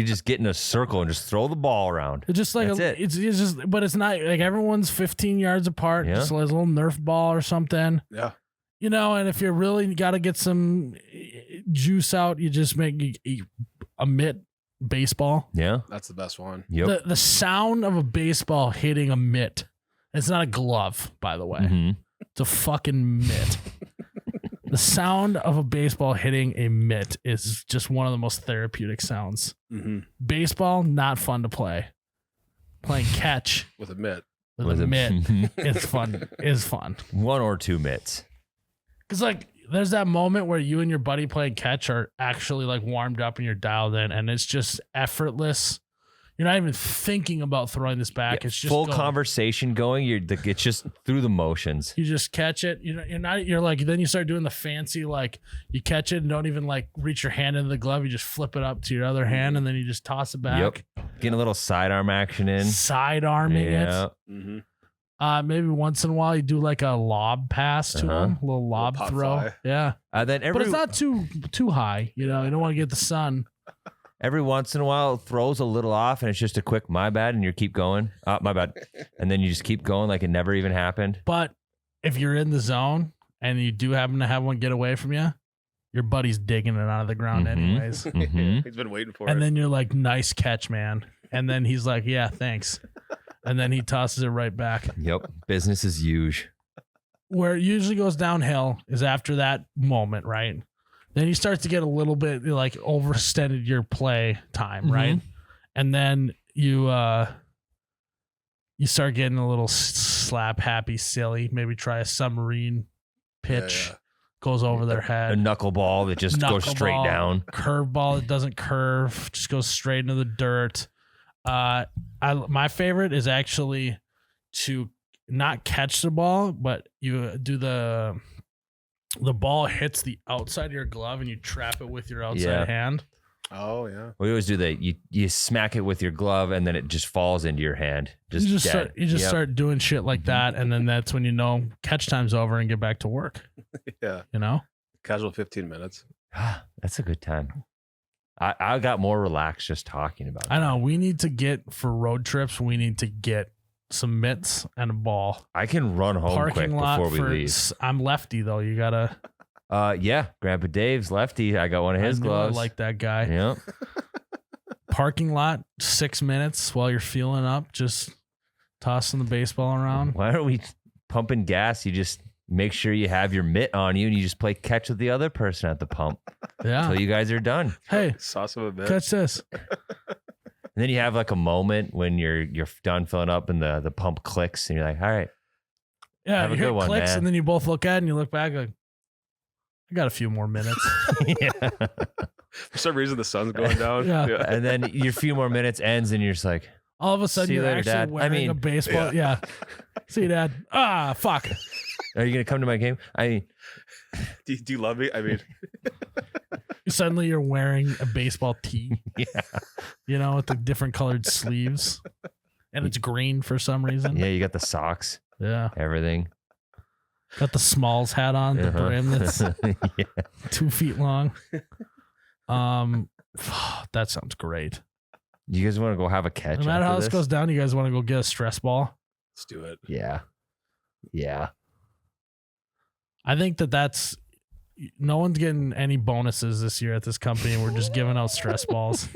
just get in a circle and just throw the ball around. It's just like it's just, but it's not like everyone's 15 yards apart. Yeah. Just like a little Nerf ball or something. Yeah. You know, and if you really got to get some juice out, you just make a mitt baseball. Yeah. That's the best one. Yep. The sound of a baseball hitting a mitt. It's not a glove, by the way. It's a fucking mitt. The sound of a baseball hitting a mitt is just one of the most therapeutic sounds. Baseball, not fun to play. Playing catch with a mitt. With a mitt is fun. Is fun. One or two mitts. Because like there's that moment where you and your buddy playing catch are actually like warmed up and you're dialed in, and it's just effortless. You're not even thinking about throwing this back. It's just full conversation going. It's just through the motions. You just catch it. You're like, then you start doing the fancy, like you catch it and don't even like reach your hand into the glove. You just flip it up to your other hand and then you just toss it back. Yep. Getting a little sidearm action in. Sidearming it. Maybe once in a while you do like a lob pass to him, a little lob throw. Fly. Yeah. But it's not too high. You know, you don't want to get the sun. Every once in a while, it throws a little off, and it's just a quick my bad, and you keep going. My bad. And then you just keep going like it never even happened. But if you're in the zone and you do happen to have one get away from you, your buddy's digging it out of the ground anyways. He's been waiting for it. And then you're like, nice catch, man. And then he's like, yeah, thanks. And then he tosses it right back. Yep. Business as usual. Where it usually goes downhill is after that moment, right? Then you start to get a little bit like overextended your play time, right? And then you start getting a little slap happy, silly. Maybe try a submarine pitch, goes over their head. A knuckleball that just goes straight down. Curveball that doesn't curve, just goes straight into the dirt. My favorite is actually to not catch the ball, but you do the ball hits the outside of your glove and you trap it with your outside hand. Oh yeah. We always do that. You smack it with your glove and then it just falls into your hand. You just start doing shit like that, and then that's when you know catch time's over and get back to work. Yeah. You know? Casual 15 minutes. That's a good time. I got more relaxed just talking about it. I know. We need to get, for road trips, we need to get some mitts and a ball. I can run home quick before we leave. I'm lefty though. You gotta. Yeah, Grandpa Dave's lefty. I got one of his gloves. I like that guy. Yep. Parking lot, 6 minutes while you're fueling up, just tossing the baseball around. Why aren't we pumping gas? You just make sure you have your mitt on you and you just play catch with the other person at the pump. Yeah. Until you guys are done. Hey, sauce of a bit. Catch this. And then you have like a moment when you're done filling up and the pump clicks and you're like, all right. Yeah, have you a good hear one, clicks man. and then you both look at it and you look back like, I got a few more minutes. Yeah. For some reason, the sun's going down. Yeah. And then your few more minutes ends and you're just like, all of a sudden See you you're later, actually Dad. wearing a baseball. Yeah. See you, Dad. Ah, fuck. are you going to come to my game? I mean, Do you love me? I mean, Suddenly you're wearing a baseball tee. yeah. You know, with the different colored sleeves. And it's green for some reason. Yeah, you got the socks, Yeah. everything. Got the Smalls hat on, the brim that's Yeah. 2 feet long. That sounds great. You guys want to go have a catch? No matter how after this goes down, you guys want to go get a stress ball? let's do it. Yeah. Yeah. I think that's no one's getting any bonuses this year at this company. We're just giving out stress balls.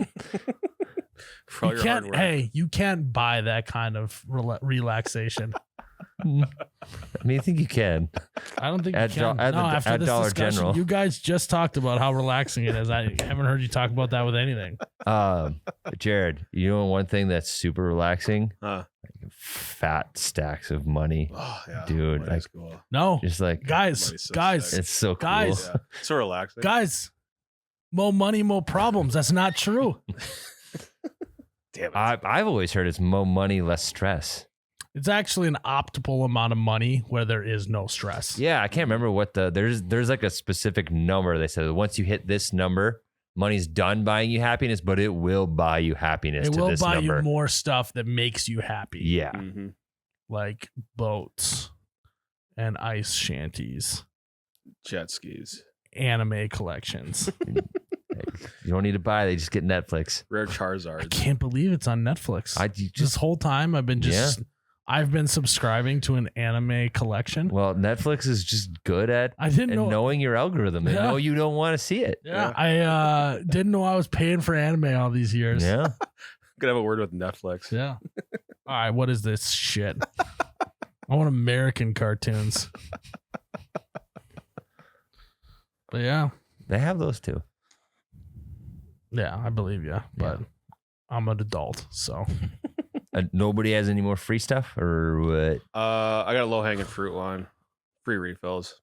For all You your hard can't. work. Hey, you can't buy that kind of relaxation. I mean, I think you can. I don't think At you can. do- at No, the- after at this Dollar discussion, General. you guys just talked about how relaxing it is. I haven't heard you talk about that with anything. Jared, you know one thing that's super relaxing? Huh. Fat stacks of money. Oh, yeah. Dude, Money's like- cool. No, Just like guys, Money's so guys, sick. it's so cool. Guys. Yeah. So relaxing. guys. More money, more problems. That's not true. Damn it. I've always heard it's more money, less stress. It's actually an optimal amount of money where there is no stress. Yeah, I can't remember what there's like a specific number. They said once you hit this number, money's done buying you happiness, but it will buy you happiness It to will this buy number. you more stuff that makes you happy. Yeah. Mhm. Like boats and ice shanties, Jet skis. anime collections. You don't need to buy, they just get Netflix. Rare I Charizards. can't believe it's on Netflix. You This just whole time I've been I've been subscribing to an anime collection. well, Netflix is just good at I didn't know. knowing your algorithm. They Yeah. know you don't want to see it. Yeah, I didn't know I was paying for anime all these years. Yeah. Could have a word with Netflix. Yeah. All right, what is this shit? I want American cartoons. But yeah, They have those too. yeah, I believe you. But I'm an adult, so Nobody has any more free stuff or what? I got a low hanging fruit one. Free refills.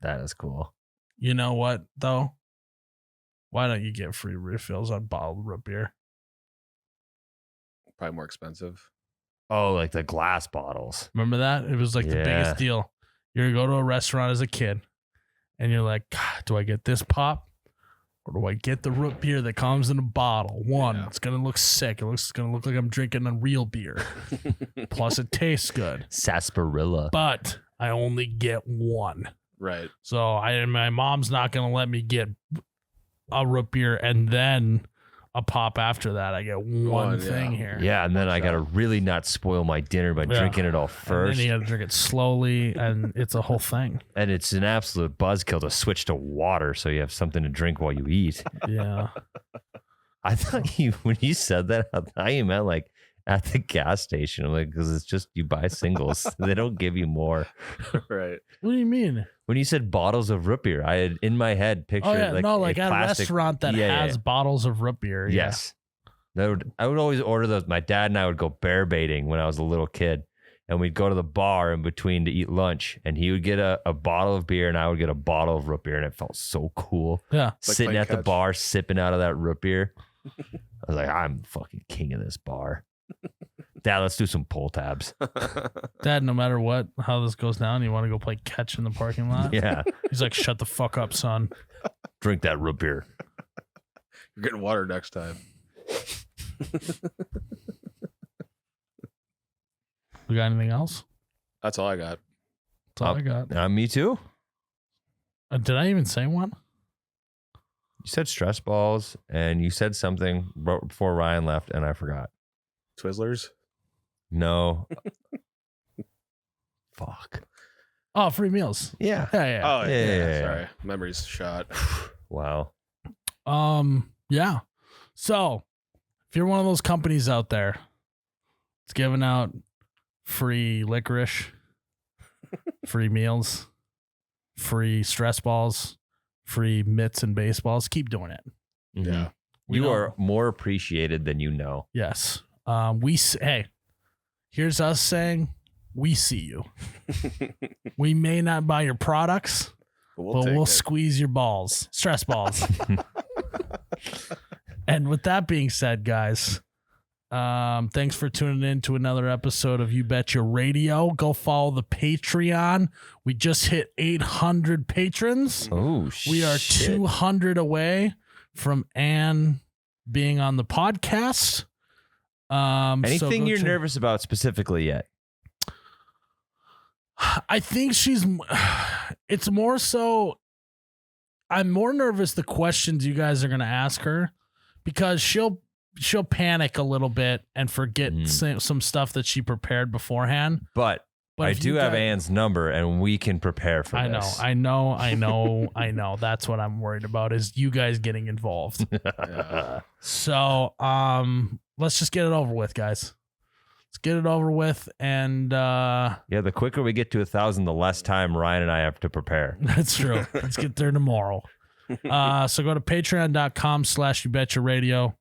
That is cool. you know what though? Why don't you get free refills on bottled root beer? Probably more expensive. Oh, like the glass bottles. Remember that? It was like the Yeah. biggest deal. You're gonna go to a restaurant as a kid, and you're like, God, do I get this pop? Or do I get the root beer that comes in a bottle? One, Yeah. it's gonna look sick. It's gonna look like I'm drinking a real beer. Plus, it tastes good. Sarsaparilla. But I only get one. Right. So my mom's not gonna let me get a root beer and then a pop after that. I get one One, thing yeah. here. Yeah, and then I gotta really not spoil my dinner by Yeah. drinking it all And first. then you gotta drink it slowly, and it's a whole thing. And it's an absolute buzzkill to switch to water so you have something to drink while you eat. Yeah. I thought when you said that, I thought you meant like at the gas station. I'm like, because it's just you buy singles. They don't give you more. Right. What do you mean? When you said bottles of root beer, I had in my head pictured Oh yeah, like no, like a at a plastic, restaurant that Yeah, has bottles of root beer. Yeah. Yes. I would always order those. My dad and I would go bear baiting when I was a little kid. And we'd go to the bar in between to eat lunch. And he would get a bottle of beer and I would get a bottle of root beer. And it felt so cool. Yeah. Like Sitting playing at the catch. bar, sipping out of that root beer. I was like, I'm the fucking king of this bar. Dad, let's do some pull tabs. Dad, no matter what, how this goes down, you want to go play catch in the parking lot? Yeah. He's like, shut the fuck up, son. Drink that root beer. You're getting water next time. We got anything else? That's all I got. That's all I got. Me too. Did I even say one? You said stress balls and you said something before Ryan left and I forgot. Twizzlers. No. Fuck. Oh, free meals. Yeah. Yeah, yeah. Oh yeah. Yeah. Sorry. Memory's shot. Wow. Yeah. So if you're one of those companies out there, it's giving out free licorice, free meals, free stress balls, free mitts and baseballs, keep doing it. Mhm. Yeah. We You know- are more appreciated than you know. Yes. Hey, here's us saying we see you. We may not buy your products, But but take we'll it. squeeze your balls, stress balls. And with that being said, guys, thanks for tuning in to another episode of You Betcha Radio. Go follow the Patreon. We just hit 800 patrons. Oh, We are shit. 200 away from Anne being on the podcast. Anything go you're check- nervous about specifically yet? I think it's more so, I'm more nervous the questions you guys are going to ask her, because she'll panic a little bit and forget some stuff that she prepared beforehand. But I if do you have guys- Ann's number, and we can prepare for I this. know. That's what I'm worried about is you guys getting involved. So, let's just get it over with, guys. Let's get it over with. And Yeah, the quicker we get to 1,000, the less time Ryan and I have to prepare. that's true. Let's get there tomorrow. So go to patreon.com/YouBetchaRadio.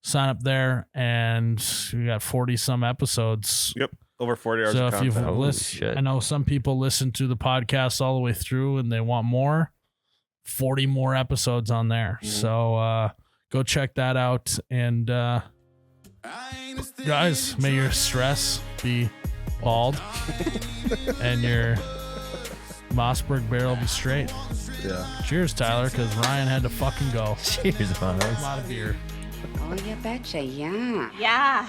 Sign up there, and we got 40 some episodes. Yep. Over 40 hours So of if you've content. Holy listened, shit. I know some people listen to the podcast all the way through and they want more. 40 more episodes on there. So go check that out. And guys, may your stress be bald and your Mossberg barrel be straight. Yeah. Cheers, Tyler, because Ryan had to fucking go. Cheers, Miles. I'm out of beer. Oh, you betcha, yeah. Yeah.